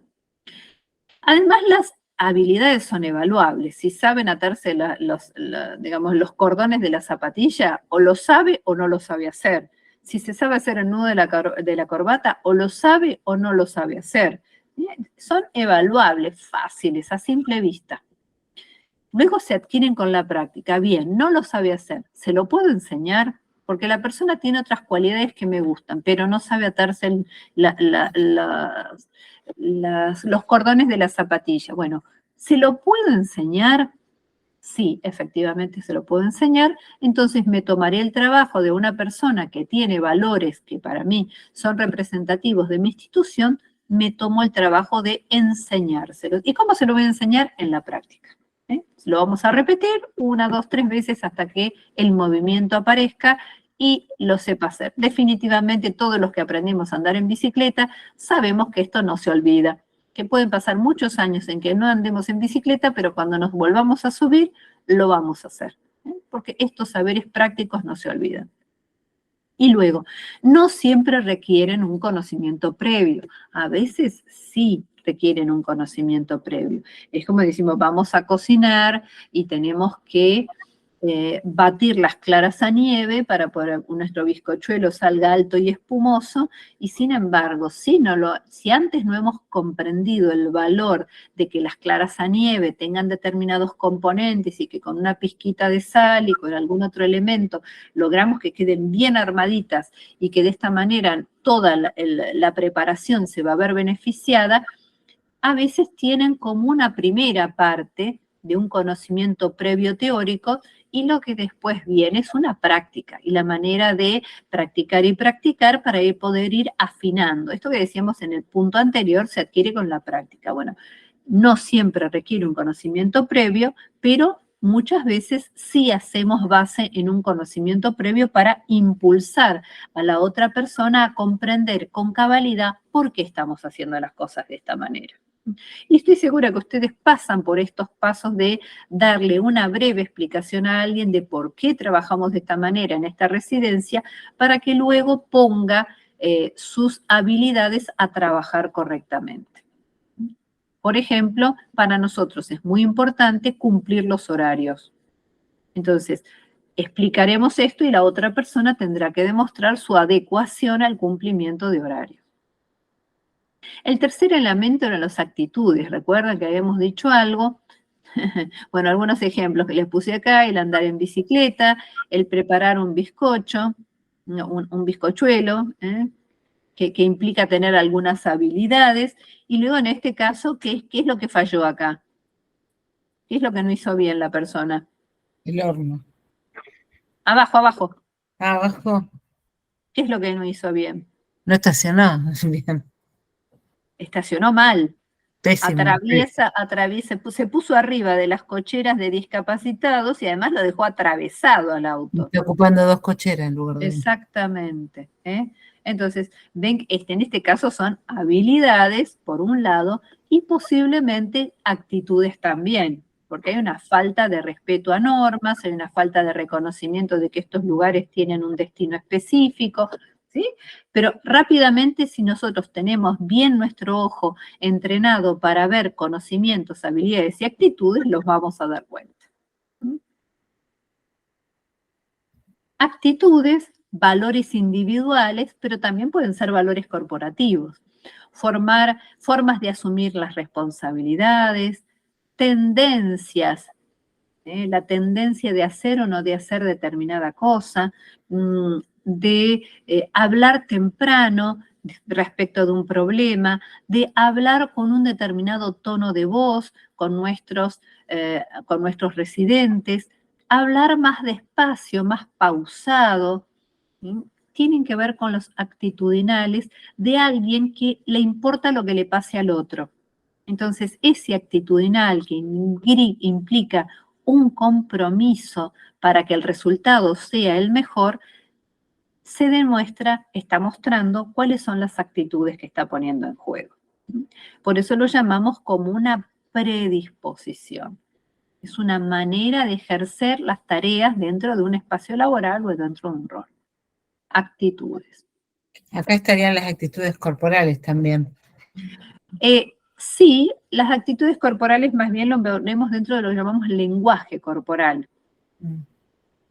Además, las habilidades son evaluables. Si saben atarse los cordones de la zapatilla, o lo sabe o no lo sabe hacer. Si se sabe hacer el nudo de la corbata, o lo sabe o no lo sabe hacer. Son evaluables, fáciles, a simple vista. Luego se adquieren con la práctica. Bien, no lo sabe hacer. ¿Se lo puedo enseñar? Porque la persona tiene otras cualidades que me gustan, pero no sabe atarse los cordones de la zapatilla. Bueno, ¿se lo puedo enseñar? Sí, efectivamente se lo puedo enseñar. Entonces me tomaré el trabajo de una persona que tiene valores que para mí son representativos de mi institución, me tomo el trabajo de enseñárselo. ¿Y cómo se lo voy a enseñar? En la práctica. Lo vamos a repetir 1, 2, 3 veces hasta que el movimiento aparezca y lo sepa hacer. Definitivamente todos los que aprendimos a andar en bicicleta sabemos que esto no se olvida, que pueden pasar muchos años en que no andemos en bicicleta, pero cuando nos volvamos a subir, lo vamos a hacer, porque estos saberes prácticos no se olvidan. Y luego, no siempre requieren un conocimiento previo, a veces sí requieren un conocimiento previo. Es como decimos, vamos a cocinar y tenemos que batir las claras a nieve para que nuestro bizcochuelo salga alto y espumoso, y sin embargo, si antes no hemos comprendido el valor de que las claras a nieve tengan determinados componentes y que con una pizquita de sal y con algún otro elemento logramos que queden bien armaditas y que de esta manera toda la preparación se va a ver beneficiada, a veces tienen como una primera parte de un conocimiento previo teórico y lo que después viene es una práctica y la manera de practicar y practicar para poder ir afinando. Esto que decíamos en el punto anterior se adquiere con la práctica. Bueno, no siempre requiere un conocimiento previo, pero muchas veces sí hacemos base en un conocimiento previo para impulsar a la otra persona a comprender con cabalidad por qué estamos haciendo las cosas de esta manera. Y estoy segura que ustedes pasan por estos pasos de darle una breve explicación a alguien de por qué trabajamos de esta manera en esta residencia para que luego ponga sus habilidades a trabajar correctamente. Por ejemplo, para nosotros es muy importante cumplir los horarios. Entonces, explicaremos esto y la otra persona tendrá que demostrar su adecuación al cumplimiento de horarios. El tercer elemento eran las actitudes. Recuerdan que habíamos dicho algo. Bueno, algunos ejemplos que les puse acá: el andar en bicicleta, el preparar un bizcocho, un bizcochuelo, que implica tener algunas habilidades. Y luego en este caso, ¿qué es lo que falló acá? ¿Qué es lo que no hizo bien la persona? El horno. Abajo, abajo. Abajo. ¿Qué es lo que no hizo bien? No estacionó bien. Estacionó mal. Pésimo. Se puso arriba de las cocheras de discapacitados y además lo dejó atravesado al auto. Está ocupando 2 cocheras en lugar de una. Exactamente. Entonces, ven que en este caso son habilidades, por un lado, y posiblemente actitudes también, porque hay una falta de respeto a normas, hay una falta de reconocimiento de que estos lugares tienen un destino específico, ¿sí? Pero rápidamente, si nosotros tenemos bien nuestro ojo entrenado para ver conocimientos, habilidades y actitudes, los vamos a dar cuenta. Actitudes, valores individuales, pero también pueden ser valores corporativos. Formas de asumir las responsabilidades, tendencias, la tendencia de hacer o no de hacer determinada cosa, de hablar temprano respecto de un problema, de hablar con un determinado tono de voz con nuestros residentes, hablar más despacio, más pausado, ¿sí? Tienen que ver con los actitudinales de alguien que le importa lo que le pase al otro. Entonces, ese actitudinal que implica un compromiso para que el resultado sea el mejor, se demuestra, está mostrando cuáles son las actitudes que está poniendo en juego. Por eso lo llamamos como una predisposición. Es una manera de ejercer las tareas dentro de un espacio laboral o dentro de un rol. Actitudes. Acá estarían las actitudes corporales también. Sí, las actitudes corporales más bien lo vemos dentro de lo que llamamos lenguaje corporal,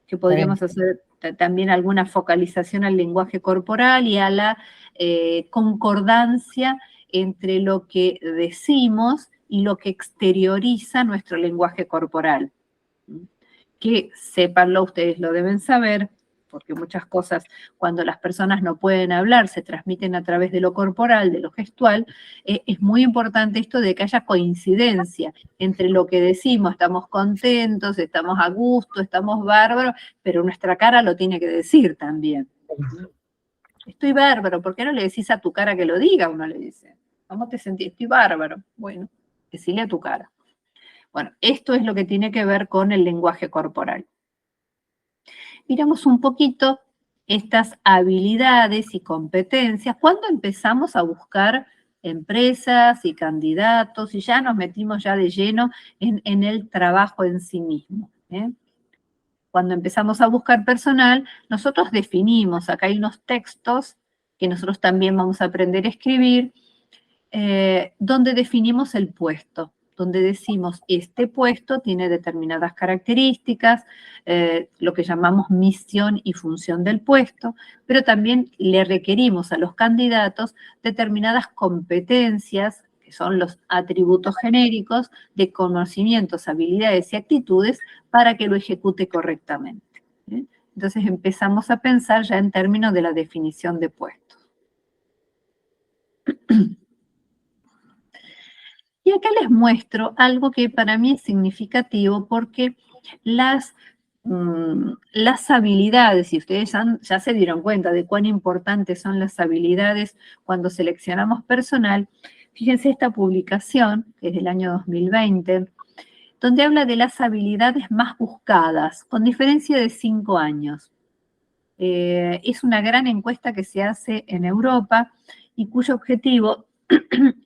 que podríamos hacer también alguna focalización al lenguaje corporal y a la concordancia entre lo que decimos y lo que exterioriza nuestro lenguaje corporal. Que sépanlo, ustedes lo deben saber, porque muchas cosas, cuando las personas no pueden hablar, se transmiten a través de lo corporal, de lo gestual. Es muy importante esto de que haya coincidencia entre lo que decimos, estamos contentos, estamos a gusto, estamos bárbaros, pero nuestra cara lo tiene que decir también. Estoy bárbaro, ¿por qué no le decís a tu cara que lo diga? Uno le dice, ¿cómo te sentís? Estoy bárbaro. Bueno, decile a tu cara. Bueno, esto es lo que tiene que ver con el lenguaje corporal. Miramos un poquito estas habilidades y competencias. ¿Cuándo empezamos a buscar empresas y candidatos y ya nos metimos ya de lleno en el trabajo en sí mismo? cuando empezamos a buscar personal, nosotros definimos, acá hay unos textos que nosotros también vamos a aprender a escribir, donde definimos el puesto, donde decimos, este puesto tiene determinadas características, lo que llamamos misión y función del puesto, pero también le requerimos a los candidatos determinadas competencias, que son los atributos genéricos de conocimientos, habilidades y actitudes para que lo ejecute correctamente. Entonces empezamos a pensar ya en términos de la definición de puestos. Y acá les muestro algo que para mí es significativo porque las habilidades, y ustedes ya se dieron cuenta de cuán importantes son las habilidades cuando seleccionamos personal, fíjense esta publicación, que es del año 2020, donde habla de las habilidades más buscadas, con diferencia de 5 años. Es una gran encuesta que se hace en Europa y cuyo objetivo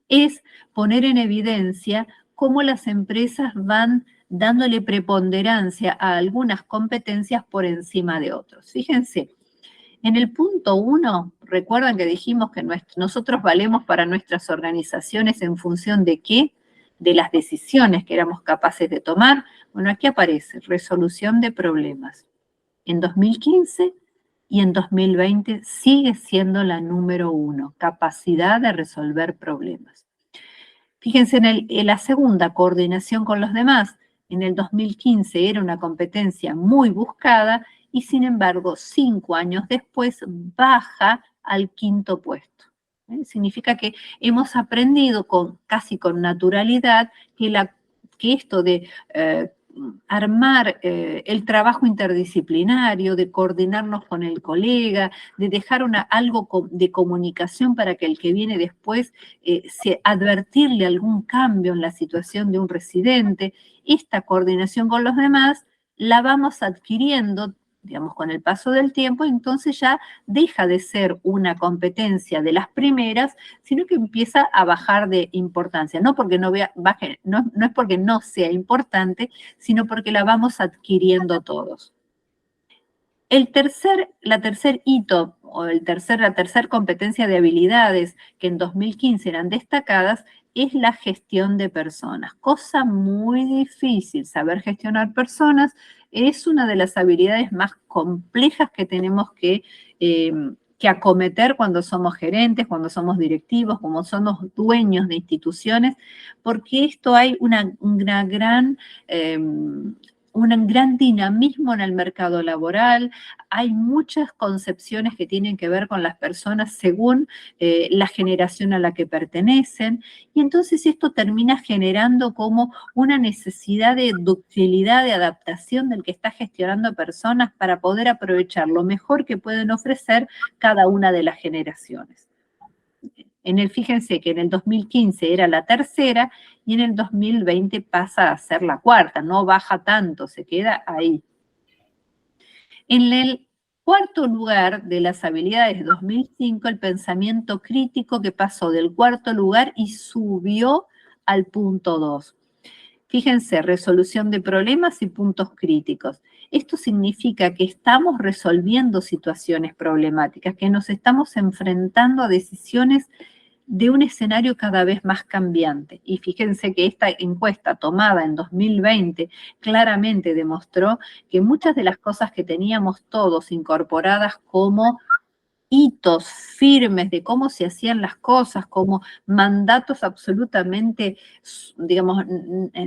es poner en evidencia cómo las empresas van dándole preponderancia a algunas competencias por encima de otros. Fíjense, en el punto 1, recuerdan que dijimos que nosotros valemos para nuestras organizaciones en función de qué, de las decisiones que éramos capaces de tomar. Bueno, aquí aparece resolución de problemas. En 2015 y en 2020 sigue siendo la número 1, capacidad de resolver problemas. Fíjense en la segunda, coordinación con los demás. En el 2015 era una competencia muy buscada y sin embargo 5 años después baja al 5º puesto. Significa que hemos aprendido casi con naturalidad que esto de armar el trabajo interdisciplinario, de coordinarnos con el colega, de dejar algo de comunicación para que el que viene después advertirle algún cambio en la situación de un residente. Esta coordinación con los demás la vamos adquiriendo, digamos, con el paso del tiempo, entonces ya deja de ser una competencia de las primeras, sino que empieza a bajar de importancia. No porque no es porque no sea importante, sino porque la vamos adquiriendo todos. La tercer hito, o la tercer competencia de habilidades que en 2015 eran destacadas, es la gestión de personas. Cosa muy difícil, saber gestionar personas es una de las habilidades más complejas que tenemos que acometer cuando somos gerentes, cuando somos directivos, cuando somos dueños de instituciones, porque esto hay un gran dinamismo en el mercado laboral, hay muchas concepciones que tienen que ver con las personas según la generación a la que pertenecen, y entonces esto termina generando como una necesidad de ductilidad, de adaptación del que está gestionando personas para poder aprovechar lo mejor que pueden ofrecer cada una de las generaciones. Fíjense que en el 2015 era la tercera y en el 2020 pasa a ser la cuarta, no baja tanto, se queda ahí. En el 4º lugar de las habilidades de 2005, el pensamiento crítico, que pasó del 4º lugar y subió al punto 2. Fíjense, resolución de problemas y puntos críticos. Esto significa que estamos resolviendo situaciones problemáticas, que nos estamos enfrentando a decisiones de un escenario cada vez más cambiante. Y fíjense que esta encuesta tomada en 2020 claramente demostró que muchas de las cosas que teníamos todos incorporadas como hitos firmes de cómo se hacían las cosas, como mandatos absolutamente, digamos,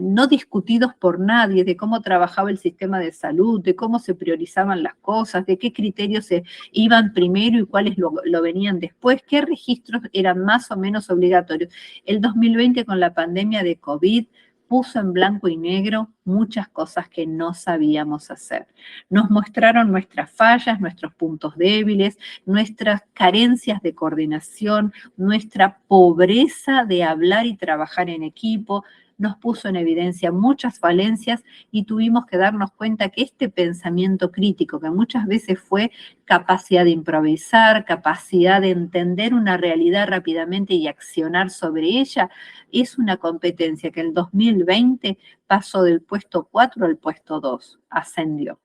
no discutidos por nadie, de cómo trabajaba el sistema de salud, de cómo se priorizaban las cosas, de qué criterios se iban primero y cuáles lo venían después, qué registros eran más o menos obligatorios. El 2020 con la pandemia de COVID puso en blanco y negro muchas cosas que no sabíamos hacer. Nos mostraron nuestras fallas, nuestros puntos débiles, nuestras carencias de coordinación, nuestra pobreza de hablar y trabajar en equipo, nos puso en evidencia muchas falencias y tuvimos que darnos cuenta que este pensamiento crítico, que muchas veces fue capacidad de improvisar, capacidad de entender una realidad rápidamente y accionar sobre ella, es una competencia que en el 2020 pasó del puesto 4 al puesto 2, ascendió.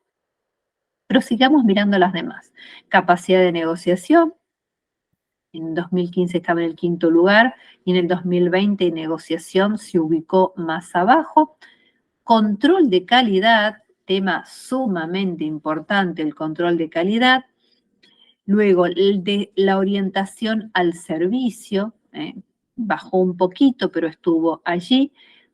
Pero sigamos mirando las demás. Capacidad de negociación. En 2015 estaba en el 5º lugar y en el 2020 negociación se ubicó más abajo. Control de calidad, tema sumamente importante, el control de calidad. Luego, el de la orientación al servicio, bajó un poquito, pero estuvo allí.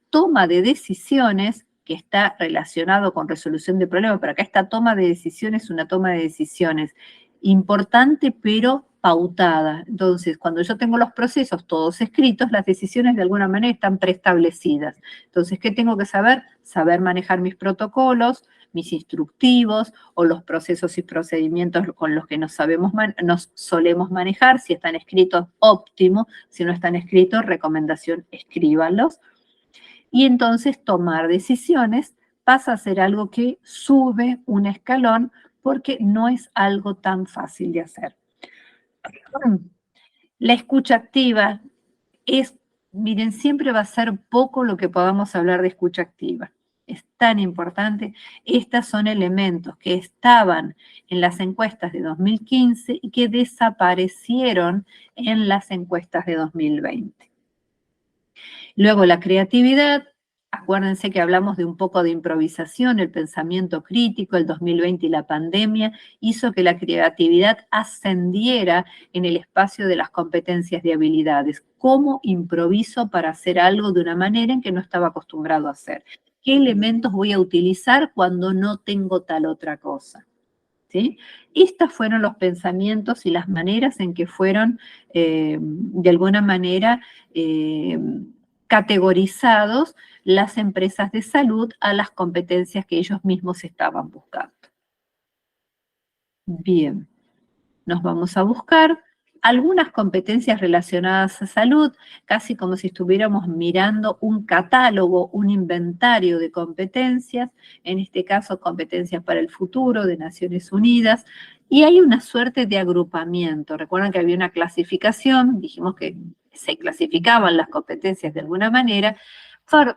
Toma de decisiones, que está relacionado con resolución de problemas, pero acá esta toma de decisiones es una toma de decisiones importante, pero pautada. Entonces, cuando yo tengo los procesos todos escritos, las decisiones de alguna manera están preestablecidas. Entonces, ¿qué tengo que saber? Saber manejar mis protocolos, mis instructivos o los procesos y procedimientos con los que nos solemos manejar. Si están escritos, óptimo. Si no están escritos, recomendación, escríbanlos. Y entonces tomar decisiones pasa a ser algo que sube un escalón porque no es algo tan fácil de hacer. La escucha activa es, miren, siempre va a ser poco lo que podamos hablar de escucha activa. Es tan importante. Estos son elementos que estaban en las encuestas de 2015 y que desaparecieron en las encuestas de 2020. Luego la creatividad. Acuérdense que hablamos de un poco de improvisación, el pensamiento crítico, el 2020 y la pandemia hizo que la creatividad ascendiera en el espacio de las competencias y habilidades. ¿Cómo improviso para hacer algo de una manera en que no estaba acostumbrado a hacer? ¿Qué elementos voy a utilizar cuando no tengo tal otra cosa? ¿Sí? Estos fueron los pensamientos y las maneras en que fueron, de alguna manera, categorizados las empresas de salud a las competencias que ellos mismos estaban buscando. Bien, nos vamos a buscar algunas competencias relacionadas a salud, casi como si estuviéramos mirando un catálogo, un inventario de competencias, en este caso competencias para el futuro de Naciones Unidas, y hay una suerte de agrupamiento. Recuerdan que había una clasificación, dijimos que se clasificaban las competencias de alguna manera,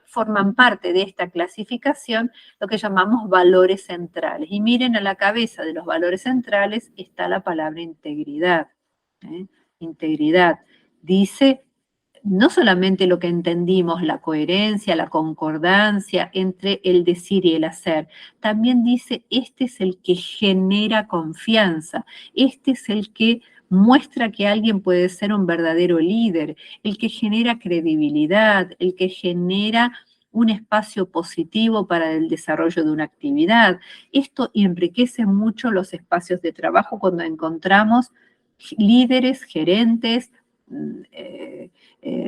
forman parte de esta clasificación lo que llamamos valores centrales. Y miren, a la cabeza de los valores centrales está la palabra integridad. Integridad. Dice no solamente lo que entendimos, la coherencia, la concordancia entre el decir y el hacer, también dice, este es el que genera confianza, este es el que muestra que alguien puede ser un verdadero líder, el que genera credibilidad, el que genera un espacio positivo para el desarrollo de una actividad. Esto enriquece mucho los espacios de trabajo cuando encontramos líderes, gerentes,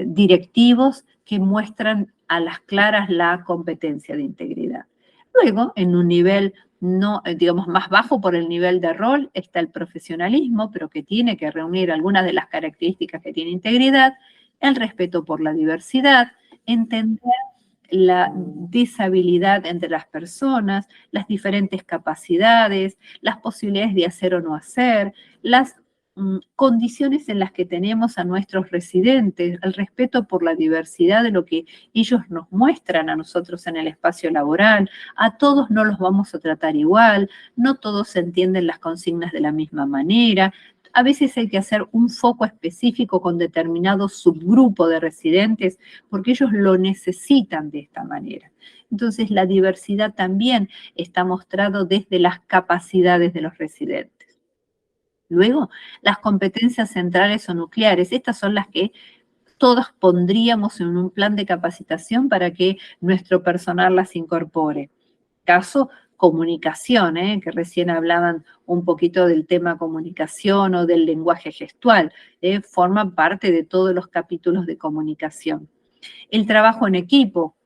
directivos que muestran a las claras la competencia de integridad. Luego, en un nivel no, digamos, más bajo por el nivel de rol, está el profesionalismo, pero que tiene que reunir algunas de las características que tiene integridad, el respeto por la diversidad, entender la disabilidad entre las personas, las diferentes capacidades, las posibilidades de hacer o no hacer, las condiciones en las que tenemos a nuestros residentes, el respeto por la diversidad de lo que ellos nos muestran a nosotros en el espacio laboral. A todos no los vamos a tratar igual, no todos entienden las consignas de la misma manera. A veces hay que hacer un foco específico con determinado subgrupo de residentes porque ellos lo necesitan de esta manera. Entonces, la diversidad también está mostrado desde las capacidades de los residentes. Luego, las competencias centrales o nucleares, estas son las que todas pondríamos en un plan de capacitación para que nuestro personal las incorpore. Caso comunicación, que recién hablaban un poquito del tema comunicación o del lenguaje gestual, forman parte de todos los capítulos de comunicación. El trabajo en equipo.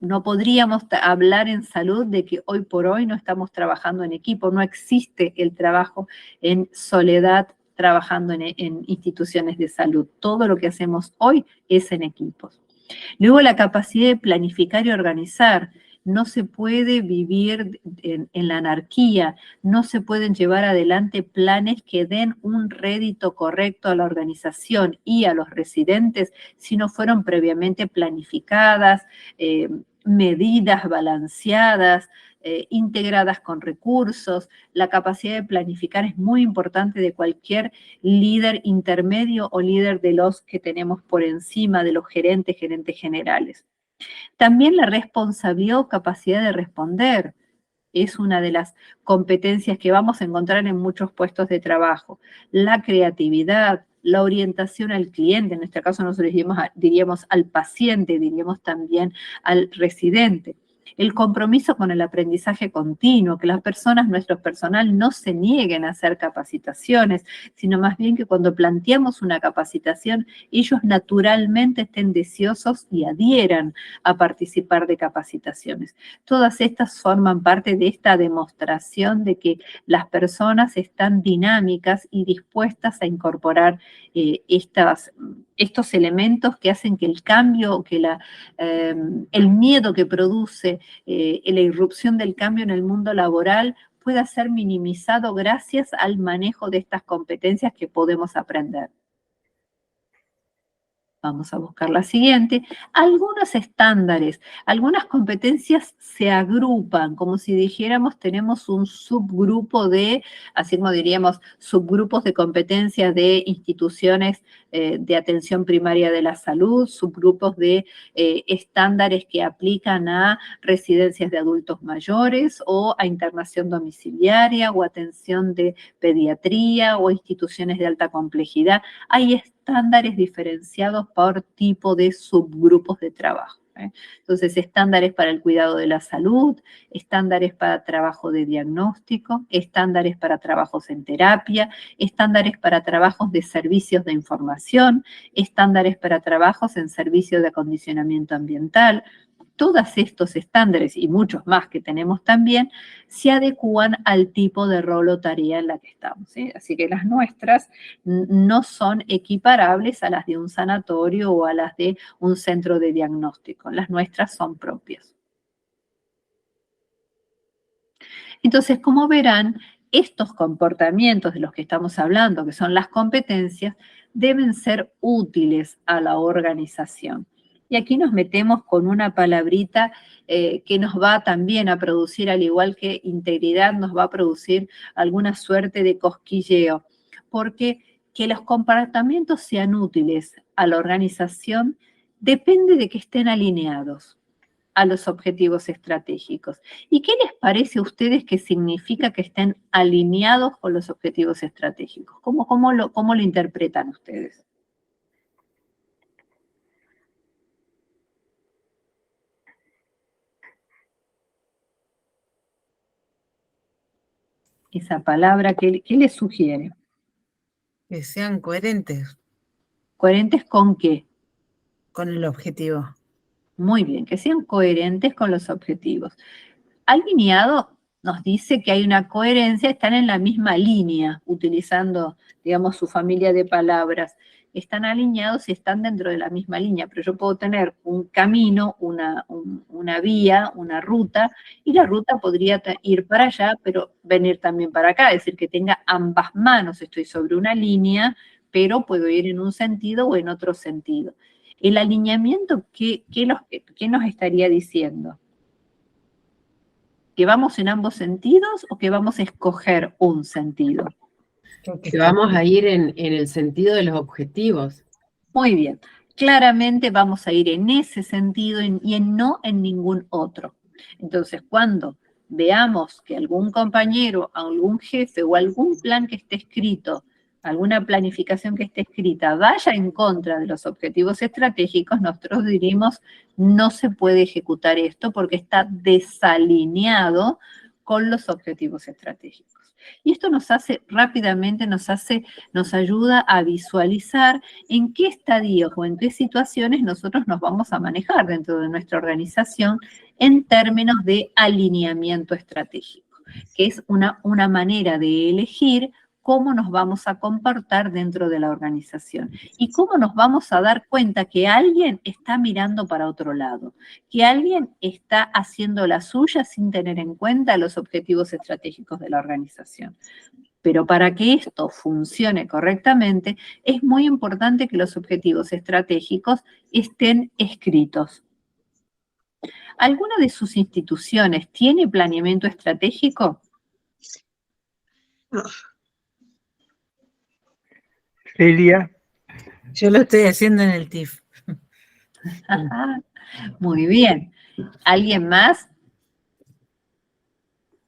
No podríamos hablar en salud de que hoy por hoy no estamos trabajando en equipo, no existe el trabajo en soledad trabajando en instituciones de salud. Todo lo que hacemos hoy es en equipos. Luego la capacidad de planificar y organizar. No se puede vivir en la anarquía, no se pueden llevar adelante planes que den un rédito correcto a la organización y a los residentes si no fueron previamente planificadas, medidas balanceadas, integradas con recursos. La capacidad de planificar es muy importante de cualquier líder intermedio o líder de los que tenemos por encima, de los gerentes generales. También la responsabilidad o capacidad de responder es una de las competencias que vamos a encontrar en muchos puestos de trabajo. La creatividad, la orientación al cliente, en este caso nosotros diríamos al paciente, diríamos también al residente. El compromiso con el aprendizaje continuo, que las personas, nuestro personal, no se nieguen a hacer capacitaciones, sino más bien que cuando planteamos una capacitación, ellos naturalmente estén deseosos y adhieran a participar de capacitaciones. Todas estas forman parte de esta demostración de que las personas están dinámicas y dispuestas a incorporar estos elementos que hacen que el cambio, que el miedo que produce la irrupción del cambio en el mundo laboral pueda ser minimizado gracias al manejo de estas competencias que podemos aprender. Vamos a buscar la siguiente. Algunos estándares, algunas competencias se agrupan, como si dijéramos tenemos un subgrupo de, así como diríamos, subgrupos de competencias de instituciones de atención primaria de la salud, subgrupos de estándares que aplican a residencias de adultos mayores o a internación domiciliaria o atención de pediatría o instituciones de alta complejidad. Hay estándares diferenciados por tipo de subgrupos de trabajo. Entonces, estándares para el cuidado de la salud, estándares para trabajo de diagnóstico, estándares para trabajos en terapia, estándares para trabajos de servicios de información, estándares para trabajos en servicios de acondicionamiento ambiental. Todos estos estándares y muchos más que tenemos también se adecúan al tipo de rol o tarea en la que estamos, ¿sí? Así que las nuestras no son equiparables a las de un sanatorio o a las de un centro de diagnóstico. Las nuestras son propias. Entonces, como verán, estos comportamientos de los que estamos hablando, que son las competencias, deben ser útiles a la organización. Y aquí nos metemos con una palabrita que nos va también a producir, al igual que integridad, nos va a producir alguna suerte de cosquilleo, porque que los comportamientos sean útiles a la organización depende de que estén alineados a los objetivos estratégicos. ¿Y qué les parece a ustedes que significa que estén alineados con los objetivos estratégicos? ¿Cómo lo interpretan ustedes? Esa palabra, ¿qué les sugiere? Que sean coherentes. ¿Coherentes con qué? Con el objetivo. Muy bien, que sean coherentes con los objetivos. Alineado nos dice que hay una coherencia, están en la misma línea, utilizando, digamos, su familia de palabras. Están alineados y están dentro de la misma línea, pero yo puedo tener un camino, una vía, una ruta, y la ruta podría ir para allá, pero venir también para acá, es decir, que tenga ambas manos. Estoy sobre una línea, pero puedo ir en un sentido o en otro sentido. El alineamiento, ¿qué nos estaría diciendo? ¿Que vamos en ambos sentidos o que vamos a escoger un sentido? Que vamos a ir en el sentido de los objetivos. Muy bien. Claramente vamos a ir en ese sentido y no en ningún otro. Entonces, cuando veamos que algún compañero, algún jefe o algún plan que esté escrito, alguna planificación que esté escrita, vaya en contra de los objetivos estratégicos, nosotros diríamos, no se puede ejecutar esto porque está desalineado con los objetivos estratégicos. Y esto nos hace rápidamente, nos ayuda a visualizar en qué estadios o en qué situaciones nosotros nos vamos a manejar dentro de nuestra organización en términos de alineamiento estratégico, que es una manera de elegir cómo nos vamos a comportar dentro de la organización y cómo nos vamos a dar cuenta que alguien está mirando para otro lado, que alguien está haciendo la suya sin tener en cuenta los objetivos estratégicos de la organización. Pero para que esto funcione correctamente, es muy importante que los objetivos estratégicos estén escritos. ¿Alguna de sus instituciones tiene planeamiento estratégico? Celia, Yo lo estoy haciendo en el TIF. Muy bien. ¿Alguien más?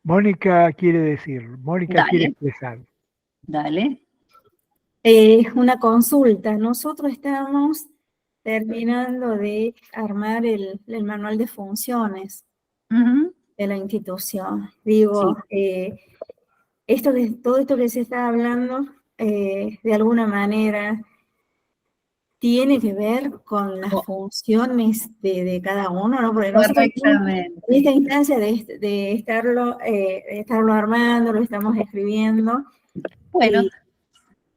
Mónica quiere decir, Mónica quiere Dale, expresar. dale. Una consulta. Nosotros estamos terminando de armar el manual de funciones Ujú. de la institución. Digo, todo esto que se está hablando, de alguna manera, tiene que ver con las funciones de cada uno, ¿no? Porque nosotros estamos en esta instancia de estarlo armando, lo estamos escribiendo. Bueno,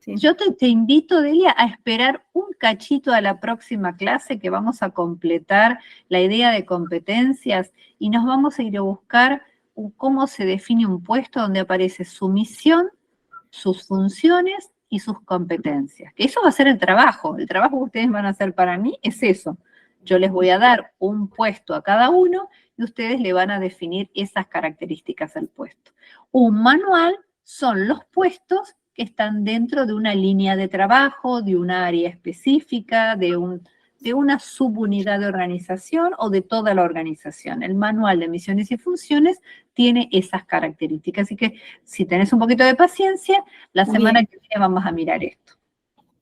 Sí. yo te invito, Delia, a esperar un cachito a la próxima clase que vamos a completar la idea de competencias y nos vamos a ir a buscar cómo se define un puesto donde aparece su misión, sus funciones y sus competencias. Que eso va a ser el trabajo que ustedes van a hacer para mí es eso. Yo les voy a dar un puesto a cada uno y ustedes le van a definir esas características al puesto. Un manual son los puestos que están dentro de una línea de trabajo, de un área específica, de una subunidad de organización o de toda la organización. El manual de misiones y funciones tiene esas características. Así que si tenés un poquito de paciencia, la semana que viene vamos a mirar esto.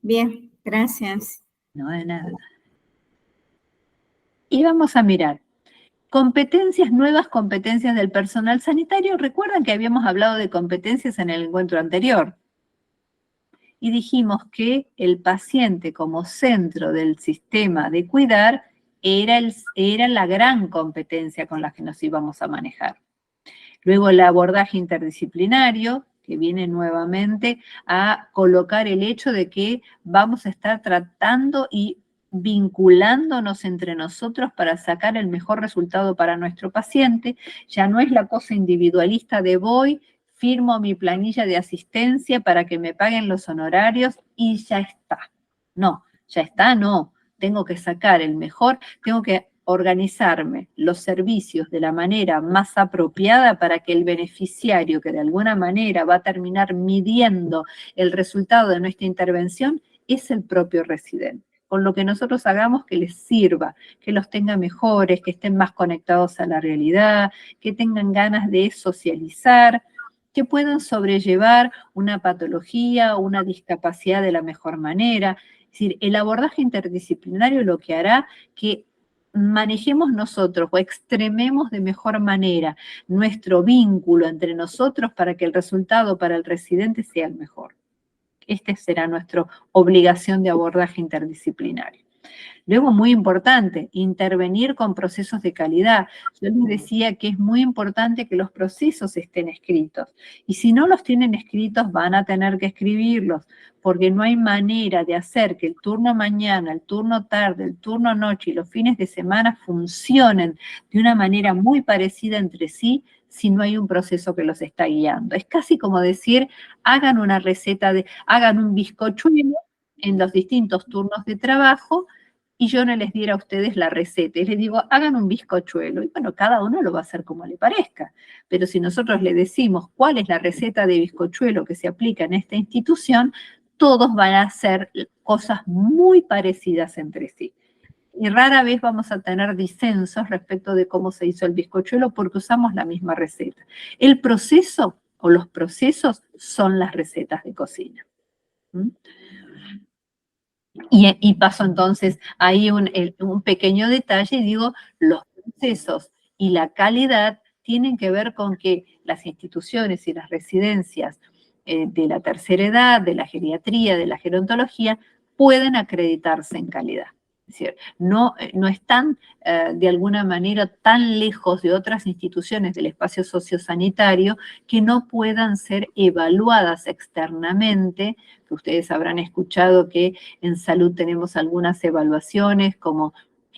Bien, gracias. No, de nada. Y vamos a mirar competencias, nuevas competencias del personal sanitario. Recuerdan que habíamos hablado de competencias en el encuentro anterior. Y dijimos que el paciente como centro del sistema de cuidar era la gran competencia con la que nos íbamos a manejar. Luego el abordaje interdisciplinario, que viene nuevamente a colocar el hecho de que vamos a estar tratando y vinculándonos entre nosotros para sacar el mejor resultado para nuestro paciente. Ya no es la cosa individualista de voy, firmo mi planilla de asistencia para que me paguen los honorarios y ya está. No, ya está, no. Tengo que sacar el mejor, tengo que organizarme los servicios de la manera más apropiada para que el beneficiario, que de alguna manera va a terminar midiendo el resultado de nuestra intervención, es el propio residente. Con lo que nosotros hagamos que les sirva, que los tenga mejores, que estén más conectados a la realidad, que tengan ganas de socializar, que puedan sobrellevar una patología o una discapacidad de la mejor manera. Es decir, el abordaje interdisciplinario lo que hará que manejemos nosotros o extrememos de mejor manera nuestro vínculo entre nosotros para que el resultado para el residente sea el mejor. Esta será nuestra obligación de abordaje interdisciplinario. Luego, muy importante, intervenir con procesos de calidad. Yo les decía que es muy importante que los procesos estén escritos. Y si no los tienen escritos, van a tener que escribirlos, porque no hay manera de hacer que el turno mañana, el turno tarde, el turno noche y los fines de semana funcionen de una manera muy parecida entre sí si no hay un proceso que los está guiando. Es casi como decir, hagan una receta, hagan un bizcochuelo en los distintos turnos de trabajo y yo no les diera a ustedes la receta. Y les digo, hagan un bizcochuelo. Y bueno, cada uno lo va a hacer como le parezca. Pero si nosotros le decimos cuál es la receta de bizcochuelo que se aplica en esta institución, todos van a hacer cosas muy parecidas entre sí. Y rara vez vamos a tener disensos respecto de cómo se hizo el bizcochuelo porque usamos la misma receta. El proceso o los procesos son las recetas de cocina. ¿Mm? Y paso entonces ahí un pequeño detalle y digo, los procesos y la calidad tienen que ver con que las instituciones y las residencias de la tercera edad, de la geriatría, de la gerontología, pueden acreditarse en calidad. Es decir, no están de alguna manera tan lejos de otras instituciones del espacio sociosanitario que no puedan ser evaluadas externamente. Que ustedes habrán escuchado que en salud tenemos algunas evaluaciones como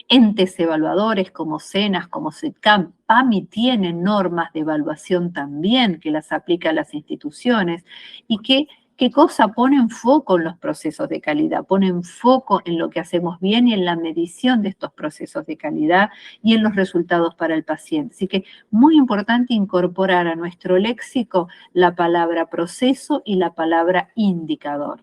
entes evaluadores, como SENAS, como SETCAM. PAMI tiene normas de evaluación también que las aplica a las instituciones y que ¿Qué cosa? Ponen foco en los procesos de calidad, ponen foco en lo que hacemos bien y en la medición de estos procesos de calidad y en los resultados para el paciente. Así que muy importante incorporar a nuestro léxico la palabra proceso y la palabra indicador.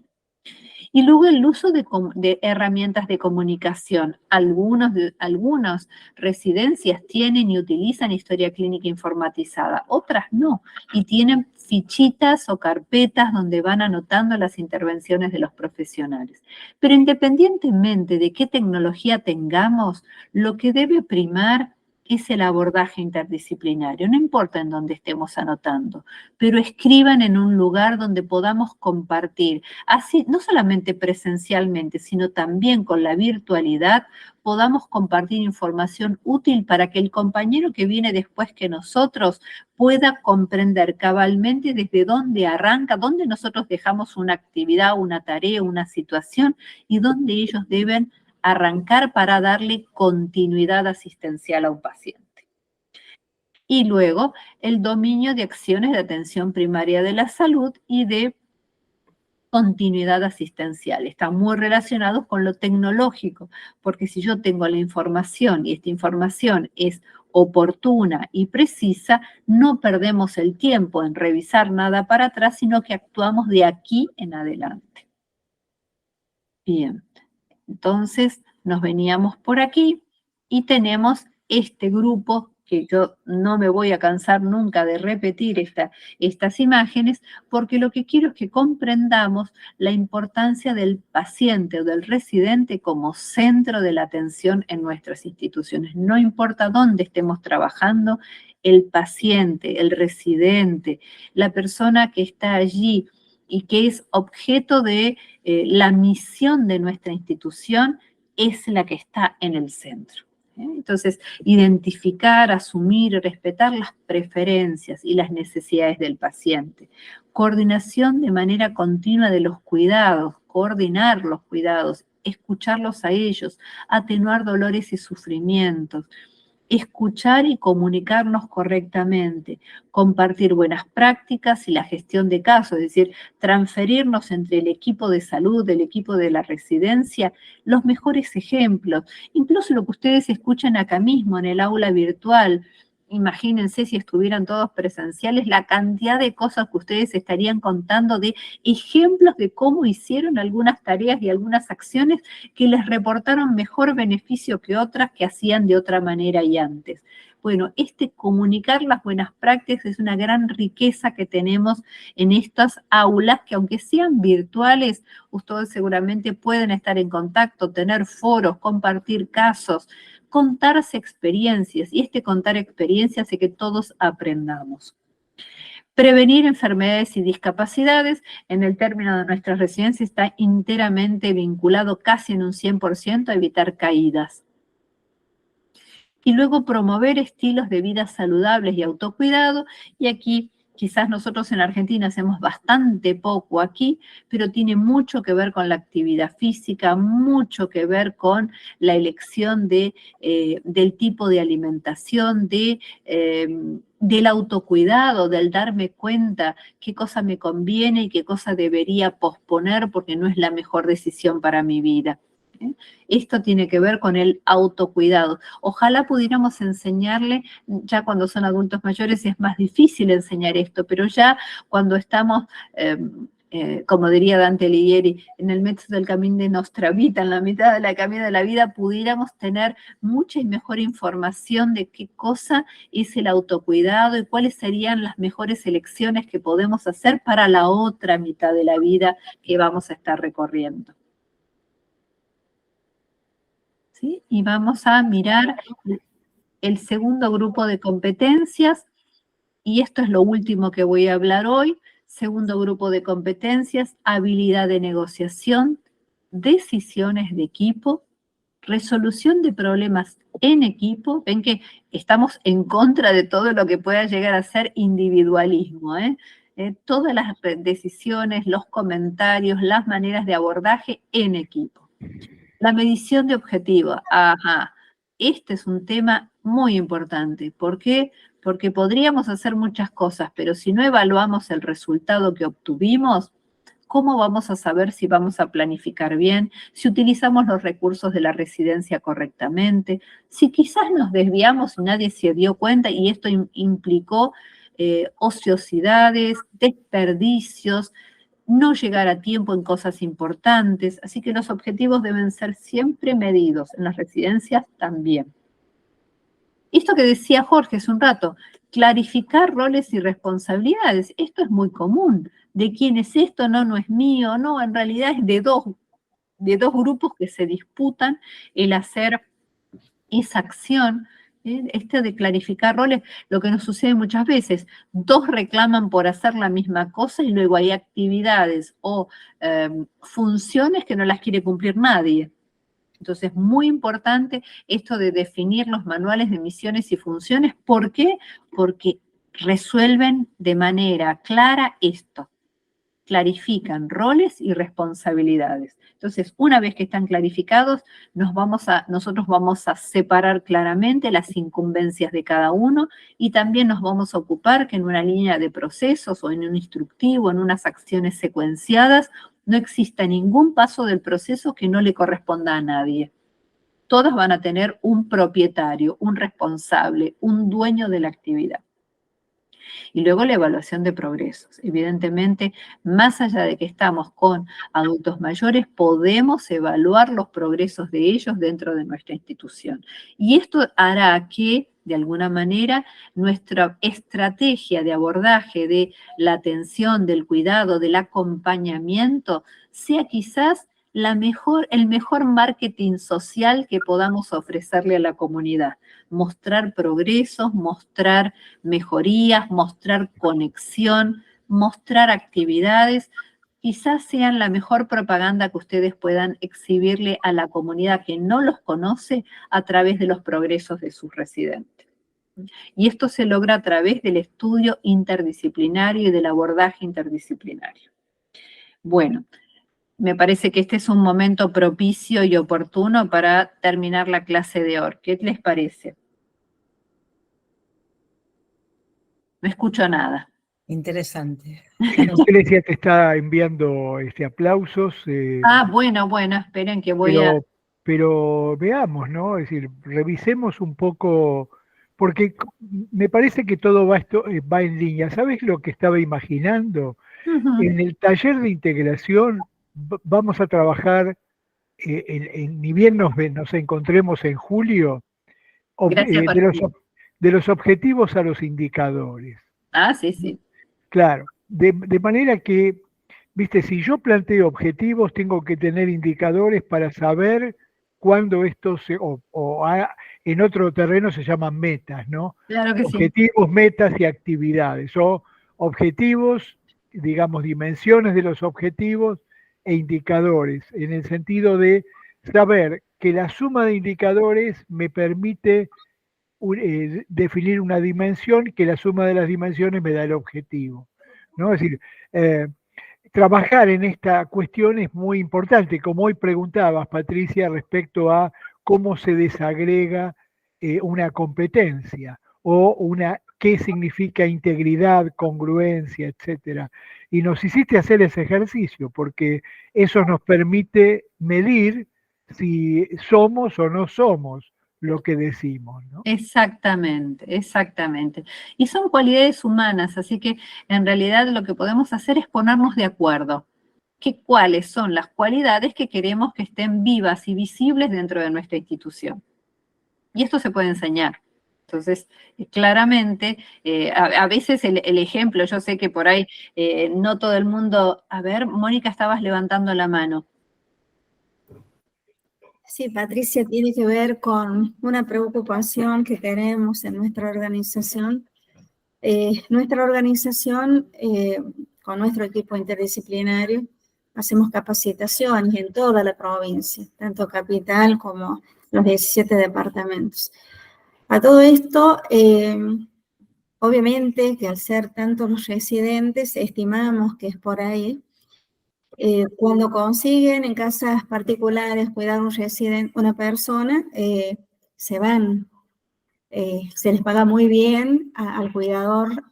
Y luego el uso de herramientas de comunicación. Algunas residencias tienen y utilizan historia clínica informatizada, otras no, y tienen fichitas o carpetas donde van anotando las intervenciones de los profesionales. Pero independientemente de qué tecnología tengamos, lo que debe primar es el abordaje interdisciplinario, no importa en dónde estemos anotando, pero escriban en un lugar donde podamos compartir, así no solamente presencialmente, sino también con la virtualidad, podamos compartir información útil para que el compañero que viene después que nosotros pueda comprender cabalmente desde dónde arranca, dónde nosotros dejamos una actividad, una tarea, una situación y dónde ellos deben arrancar para darle continuidad asistencial a un paciente. Y luego, el dominio de acciones de atención primaria de la salud y de continuidad asistencial. Están muy relacionados con lo tecnológico, porque si yo tengo la información y esta información es oportuna y precisa, no perdemos el tiempo en revisar nada para atrás, sino que actuamos de aquí en adelante. Bien. Entonces nos veníamos por aquí y tenemos este grupo que yo no me voy a cansar nunca de repetir estas imágenes, porque lo que quiero es que comprendamos la importancia del paciente o del residente como centro de la atención en nuestras instituciones. No importa dónde estemos trabajando, el paciente, el residente, la persona que está allí y que es objeto de la misión de nuestra institución es la que está en el centro. Entonces, identificar, asumir y respetar las preferencias y las necesidades del paciente. Coordinación de manera continua de los cuidados, coordinar los cuidados, escucharlos a ellos, atenuar dolores y sufrimientos. Escuchar y comunicarnos correctamente, compartir buenas prácticas y la gestión de casos, es decir, transferirnos entre el equipo de salud, el equipo de la residencia, los mejores ejemplos, incluso lo que ustedes escuchan acá mismo en el aula virtual. Imagínense si estuvieran todos presenciales, la cantidad de cosas que ustedes estarían contando de ejemplos de cómo hicieron algunas tareas y algunas acciones que les reportaron mejor beneficio que otras que hacían de otra manera y antes. Bueno, comunicar las buenas prácticas es una gran riqueza que tenemos en estas aulas que aunque sean virtuales, ustedes seguramente pueden estar en contacto, tener foros, compartir casos, contarse experiencias, y contar experiencias hace que todos aprendamos. Prevenir enfermedades y discapacidades, en el término de nuestra residencia, está enteramente vinculado casi en un 100% a evitar caídas. Y luego promover estilos de vida saludables y autocuidado, y aquí quizás nosotros en Argentina hacemos bastante poco aquí, pero tiene mucho que ver con la actividad física, mucho que ver con la elección del tipo de alimentación, del autocuidado, del darme cuenta qué cosa me conviene y qué cosa debería posponer porque no es la mejor decisión para mi vida. Esto tiene que ver con el autocuidado. Ojalá pudiéramos enseñarle, ya cuando son adultos mayores es más difícil enseñar esto, pero ya cuando estamos, como diría Dante Alighieri, en el mezzo del camino de nostra vita, en la mitad del camino de la vida, pudiéramos tener mucha y mejor información de qué cosa es el autocuidado y cuáles serían las mejores elecciones que podemos hacer para la otra mitad de la vida que vamos a estar recorriendo. ¿Sí? Y vamos a mirar el segundo grupo de competencias, y esto es lo último que voy a hablar hoy. Segundo grupo de competencias: habilidad de negociación, decisiones de equipo, resolución de problemas en equipo. Ven que estamos en contra de todo lo que pueda llegar a ser individualismo, todas las decisiones, los comentarios, las maneras de abordaje en equipo. La medición de objetivos. Ajá, este es un tema muy importante. ¿Por qué? Porque podríamos hacer muchas cosas, pero si no evaluamos el resultado que obtuvimos, ¿Cómo vamos a saber si vamos a planificar bien, si utilizamos los recursos de la residencia correctamente, si quizás nos desviamos y nadie se dio cuenta y esto implicó ociosidades, desperdicios, no llegar a tiempo en cosas importantes? Así que los objetivos deben ser siempre medidos, en las residencias también. Esto que decía Jorge hace un rato, clarificar roles y responsabilidades, esto es muy común. ¿De quién es esto? No, no es mío, no, en realidad es de dos grupos que se disputan el hacer esa acción. Esto de clarificar roles, lo que nos sucede muchas veces, dos reclaman por hacer la misma cosa y luego hay actividades o funciones que no las quiere cumplir nadie. Entonces, muy importante esto de definir los manuales de misiones y funciones. ¿Por qué? Porque resuelven de manera clara esto. Clarifican roles y responsabilidades. Entonces, una vez que están clarificados, nosotros vamos a separar claramente las incumbencias de cada uno y también nos vamos a ocupar que en una línea de procesos o en un instructivo, en unas acciones secuenciadas, no exista ningún paso del proceso que no le corresponda a nadie. Todas van a tener un propietario, un responsable, un dueño de la actividad. Y luego la evaluación de progresos. Evidentemente, más allá de que estamos con adultos mayores, podemos evaluar los progresos de ellos dentro de nuestra institución. Y esto hará que, de alguna manera, nuestra estrategia de abordaje de la atención, del cuidado, del acompañamiento, sea quizás el mejor marketing social que podamos ofrecerle a la comunidad. Mostrar progresos, mostrar mejorías, mostrar conexión, mostrar actividades, quizás sean la mejor propaganda que ustedes puedan exhibirle a la comunidad que no los conoce a través de los progresos de sus residentes. Y esto se logra a través del estudio interdisciplinario y del abordaje interdisciplinario. Bueno, me parece que este es un momento propicio y oportuno para terminar la clase de hoy. ¿Qué les parece? No escucho nada. Interesante. Lucrecia te está enviando aplausos. Bueno, esperen que voy a... Pero veamos, ¿no? Es decir, revisemos un poco, porque me parece que todo va en línea. ¿Sabes lo que estaba imaginando? En el taller de integración vamos a trabajar, ni bien nos encontremos en julio, de los objetivos a los indicadores. Sí. Claro, de manera que, viste, si yo planteo objetivos, tengo que tener indicadores para saber cuándo esto en otro terreno se llaman metas, ¿no? Claro que objetivos, metas y actividades, o objetivos, digamos, dimensiones de los objetivos e indicadores, en el sentido de saber que la suma de indicadores me permite definir una dimensión, que la suma de las dimensiones me da el objetivo, ¿no? Es decir, trabajar en esta cuestión es muy importante, como hoy preguntabas, Patricia, respecto a cómo se desagrega una competencia o qué significa integridad, congruencia, etcétera. Y nos hiciste hacer ese ejercicio, porque eso nos permite medir si somos o no somos lo que decimos, ¿no? Exactamente. Y son cualidades humanas, así que en realidad lo que podemos hacer es ponernos de acuerdo. ¿Cuáles son las cualidades que queremos que estén vivas y visibles dentro de nuestra institución? Y esto se puede enseñar. Entonces, claramente, a veces el ejemplo, yo sé que por ahí no todo el mundo... A ver, Mónica, estabas levantando la mano. Sí, Patricia, tiene que ver con una preocupación que tenemos en nuestra organización. Nuestra organización, con nuestro equipo interdisciplinario, hacemos capacitaciones en toda la provincia, tanto capital como los 17 departamentos. A todo esto, obviamente que al ser tantos los residentes, estimamos que es por ahí. Cuando consiguen en casas particulares cuidar un residente, una persona, se van. Se les paga muy bien al cuidador.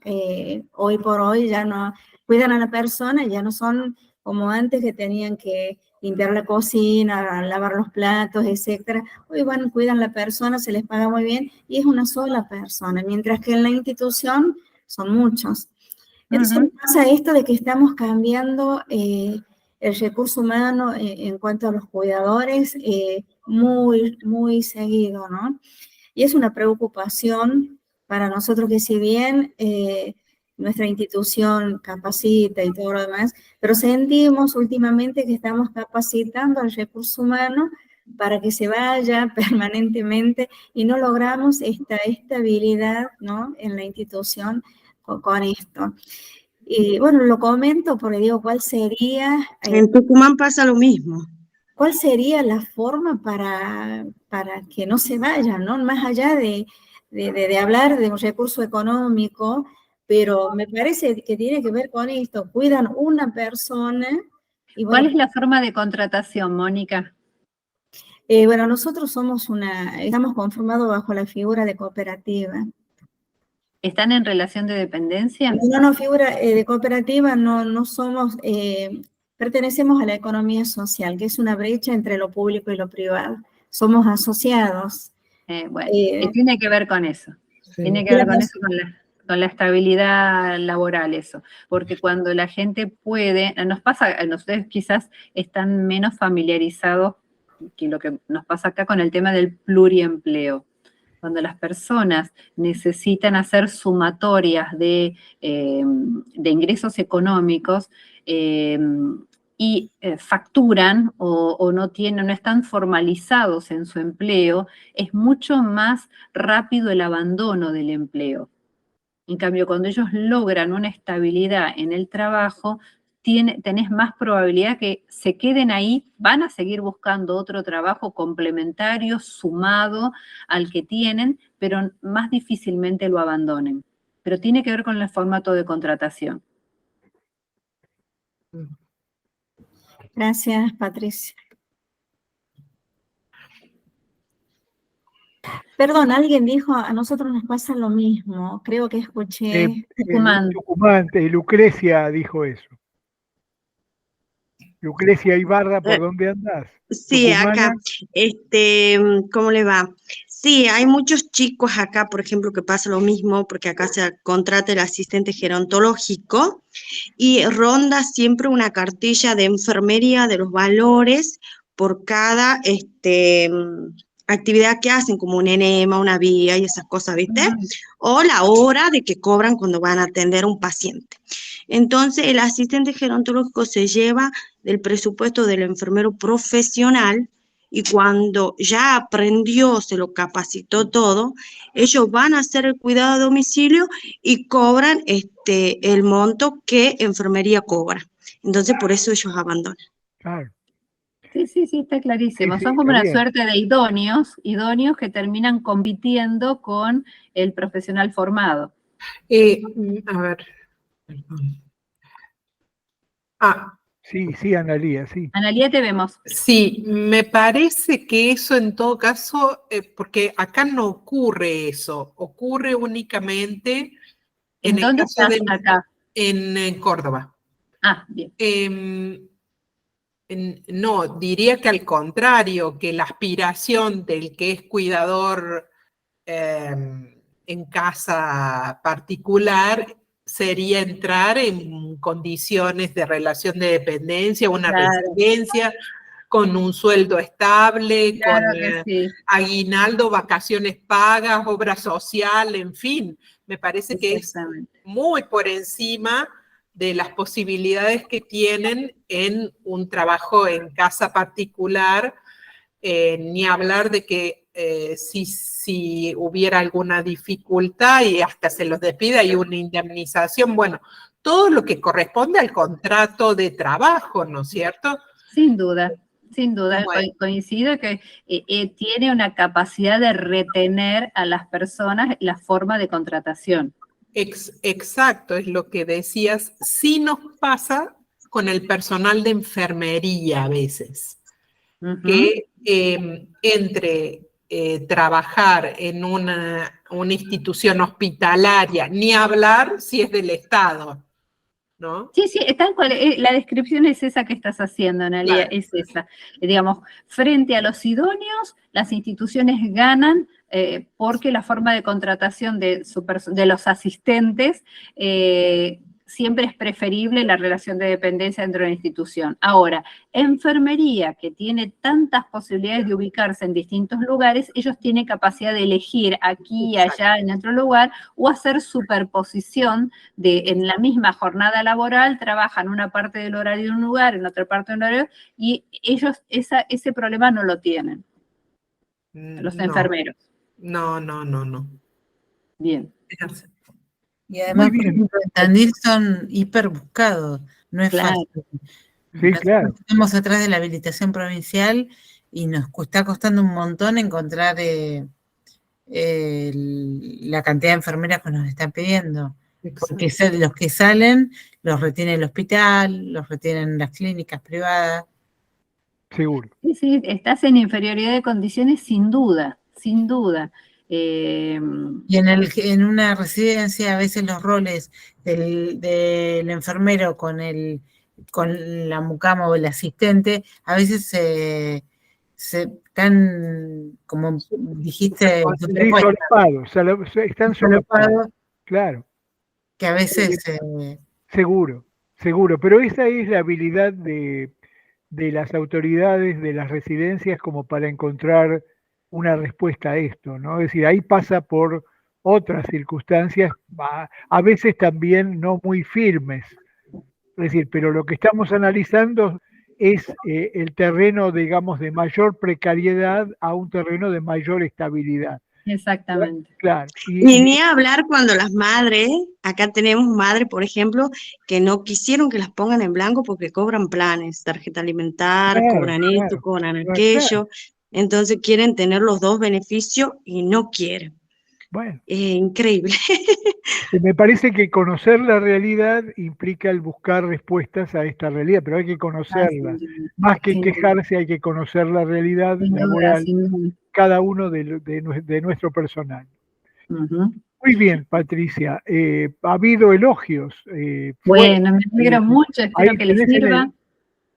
Hoy por hoy ya no cuidan a la persona, ya no son como antes que tenían que limpiar la cocina, lavar los platos, etcétera. Hoy van, cuidan a la persona, se les paga muy bien y es una sola persona, mientras que en la institución son muchos. Entonces pasa esto de que estamos cambiando el recurso humano en cuanto a los cuidadores muy, muy seguido, ¿no? Y es una preocupación para nosotros que si bien nuestra institución capacita y todo lo demás, pero sentimos últimamente que estamos capacitando al recurso humano para que se vaya permanentemente y no logramos esta estabilidad, ¿no?, en la institución con esto. Y bueno, lo comento porque digo, ¿cuál sería? En Tucumán pasa lo mismo. ¿Cuál sería la forma para que no se vayan, ¿no? Más allá de hablar de un recurso económico, pero me parece que tiene que ver con esto. Cuidan una persona. Y bueno, ¿cuál es la forma de contratación, Mónica? Bueno, nosotros estamos conformados bajo la figura de cooperativa. ¿Están en relación de dependencia? No, figura de cooperativa, no somos, pertenecemos a la economía social, que es una brecha entre lo público y lo privado. Somos asociados. Bueno, tiene que ver con eso. Sí. Tiene que ver con eso, con la estabilidad laboral, eso. Porque cuando la gente puede, nos pasa, ustedes quizás están menos familiarizados que lo que nos pasa acá con el tema del pluriempleo. Cuando las personas necesitan hacer sumatorias de ingresos económicos y facturan o no están formalizados en su empleo, es mucho más rápido el abandono del empleo. En cambio, cuando ellos logran una estabilidad en el trabajo, tenés más probabilidad que se queden ahí, van a seguir buscando otro trabajo complementario, sumado al que tienen, pero más difícilmente lo abandonen. Pero tiene que ver con el formato de contratación. Gracias, Patricia. Perdón, alguien dijo, a nosotros nos pasa lo mismo, creo que escuché. Tucumán, Lucrecia dijo eso. Lucrecia Ibarra, ¿por dónde andás? Sí, acá, ¿cómo le va? Sí, hay muchos chicos acá, por ejemplo, que pasa lo mismo, porque acá se contrata el asistente gerontológico y ronda siempre una cartilla de enfermería de los valores por cada actividad que hacen, como un enema, una vía y esas cosas, ¿viste? O la hora de que cobran cuando van a atender a un paciente. Entonces, el asistente gerontológico se lleva del presupuesto del enfermero profesional y cuando ya aprendió, se lo capacitó todo, ellos van a hacer el cuidado a domicilio y cobran el monto que enfermería cobra. Entonces, por eso ellos abandonan. Claro. Sí, está clarísimo. Sí, son como una bien. suerte de idóneos que terminan compitiendo con el profesional formado. A ver. Sí, Analía, sí. Analía, te vemos. Sí, me parece que eso en todo caso, porque acá no ocurre eso, ocurre únicamente ¿En dónde el caso estás acá? En Córdoba. Ah, bien. No, diría que al contrario, que la aspiración del que es cuidador en casa particular sería entrar en condiciones de relación de dependencia, una residencia, con un sueldo estable, claro con aguinaldo, vacaciones pagas, obra social, en fin. Me parece que es muy por encima de las posibilidades que tienen en un trabajo en casa particular, ni hablar de que si hubiera alguna dificultad y hasta se los despida y una indemnización, bueno, todo lo que corresponde al contrato de trabajo, ¿no es cierto? Sin duda. Bueno. Coincido que tiene una capacidad de retener a las personas la forma de contratación. Exacto, es lo que decías. Sí nos pasa con el personal de enfermería a veces, que entre trabajar en una institución hospitalaria, ni hablar si es del Estado, ¿no? Sí, sí, tal cual, la descripción es esa que estás haciendo, Analia, Claro. es esa. Digamos, frente a los idóneos, las instituciones ganan porque la forma de contratación de los asistentes siempre es preferible la relación de dependencia dentro de la institución. Ahora, enfermería, que tiene tantas posibilidades de ubicarse en distintos lugares, ellos tienen capacidad de elegir aquí, allá, en otro lugar, o hacer superposición en la misma jornada laboral, trabajan una parte del horario en un lugar, en otra parte del horario, y ellos ese problema no lo tienen, los enfermeros. No. Bien. Y además, por ejemplo, en Tandil son hiper buscados, no es fácil. Sí, claro. Estamos atrás de la habilitación provincial y nos está costando un montón encontrar la cantidad de enfermeras que nos están pidiendo. Porque los que salen los retiene el hospital, los retienen las clínicas privadas. Seguro. Sí, estás en inferioridad de condiciones sin duda, sin duda. Y en una residencia a veces los roles del enfermero con la mucama o el asistente, a veces se están, como dijiste, están solapados. Claro. Que a veces... Seguro, pero esa es la habilidad de las autoridades de las residencias como para encontrar una respuesta a esto, ¿no? Es decir, ahí pasa por otras circunstancias, a veces también no muy firmes. Es decir, pero lo que estamos analizando es el terreno, digamos, de mayor precariedad a un terreno de mayor estabilidad. Exactamente. Claro. Y ni hablar cuando las madres, acá tenemos madres, por ejemplo, que no quisieron que las pongan en blanco porque cobran planes, tarjeta alimentar, cobran esto, cobran aquello, entonces quieren tener los dos beneficios y no quieren. Bueno. Increíble. Me parece que conocer la realidad implica el buscar respuestas a esta realidad, pero hay que conocerla. Más que quejarse, hay que conocer la realidad laboral, cada uno de nuestro personal. Muy bien, Patricia. Ha habido elogios. Bueno, me alegro mucho, espero que les sirva.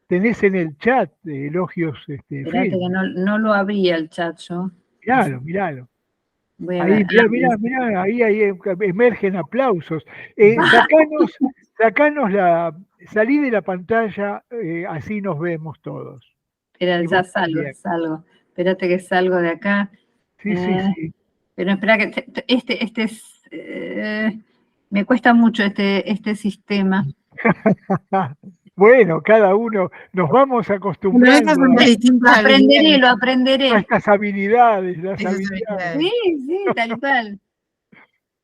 Tenés en el chat elogios. Esperate que no lo abría el chat yo. Miralo. Voy a ahí, ver. mirá, ahí emergen aplausos. Salí de la pantalla, así nos vemos todos. Espera, ya salgo. Espérate que salgo de acá. Sí. Pero espera que me cuesta mucho este sistema. Bueno, cada uno nos vamos acostumbrando. Lo aprenderé. A estas habilidades, Sí, tal cual.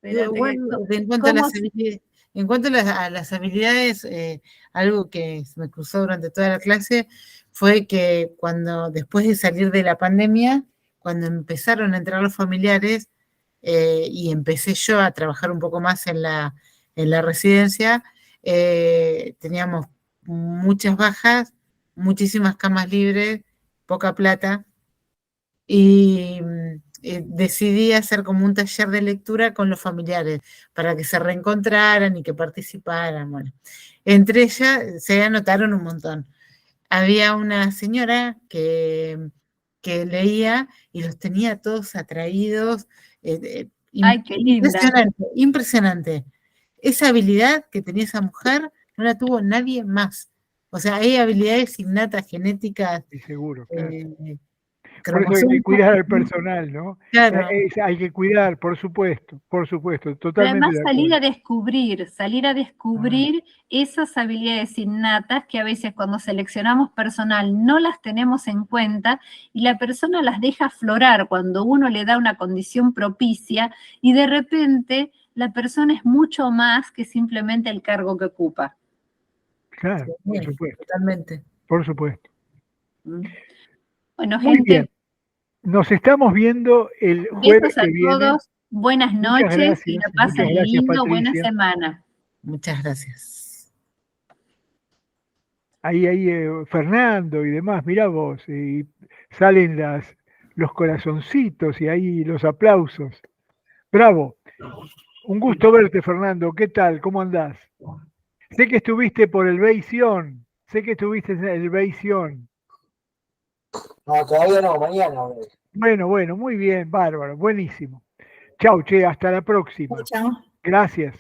En cuanto a las habilidades, algo que me cruzó durante toda la clase fue que después de salir de la pandemia, cuando empezaron a entrar los familiares y empecé yo a trabajar un poco más en la residencia, teníamos muchas bajas, muchísimas camas libres, poca plata, y decidí hacer como un taller de lectura con los familiares para que se reencontraran y que participaran. Bueno, entre ellas se anotaron un montón. Había una señora que leía y los tenía todos atraídos. ¡Ay, qué linda! Impresionante. Esa habilidad que tenía esa mujer no la tuvo nadie más. O sea, hay habilidades innatas, genéticas. Sí, seguro, claro. Por eso hay que cuidar al personal, ¿no? Claro. Hay que cuidar, por supuesto, totalmente. Pero además salir a descubrir esas habilidades innatas que a veces cuando seleccionamos personal no las tenemos en cuenta y la persona las deja aflorar cuando uno le da una condición propicia y de repente la persona es mucho más que simplemente el cargo que ocupa. Claro, por supuesto. Totalmente. Por supuesto. Bueno, muy gente. Bien. Nos estamos viendo el jueves que viene. Besos a todos, buenas noches, que la pasen lindo, Patricia. buena semana. Muchas gracias. Ahí Fernando y demás, mirá vos, y salen los corazoncitos y ahí los aplausos. Bravo. Un gusto verte, Fernando. ¿Qué tal? ¿Cómo andás? Sé que estuviste por el Beición. Sé que estuviste en el Beición. No, todavía no, mañana. Bueno, muy bien, bárbaro, buenísimo. Chau, che, hasta la próxima. Chao. Gracias.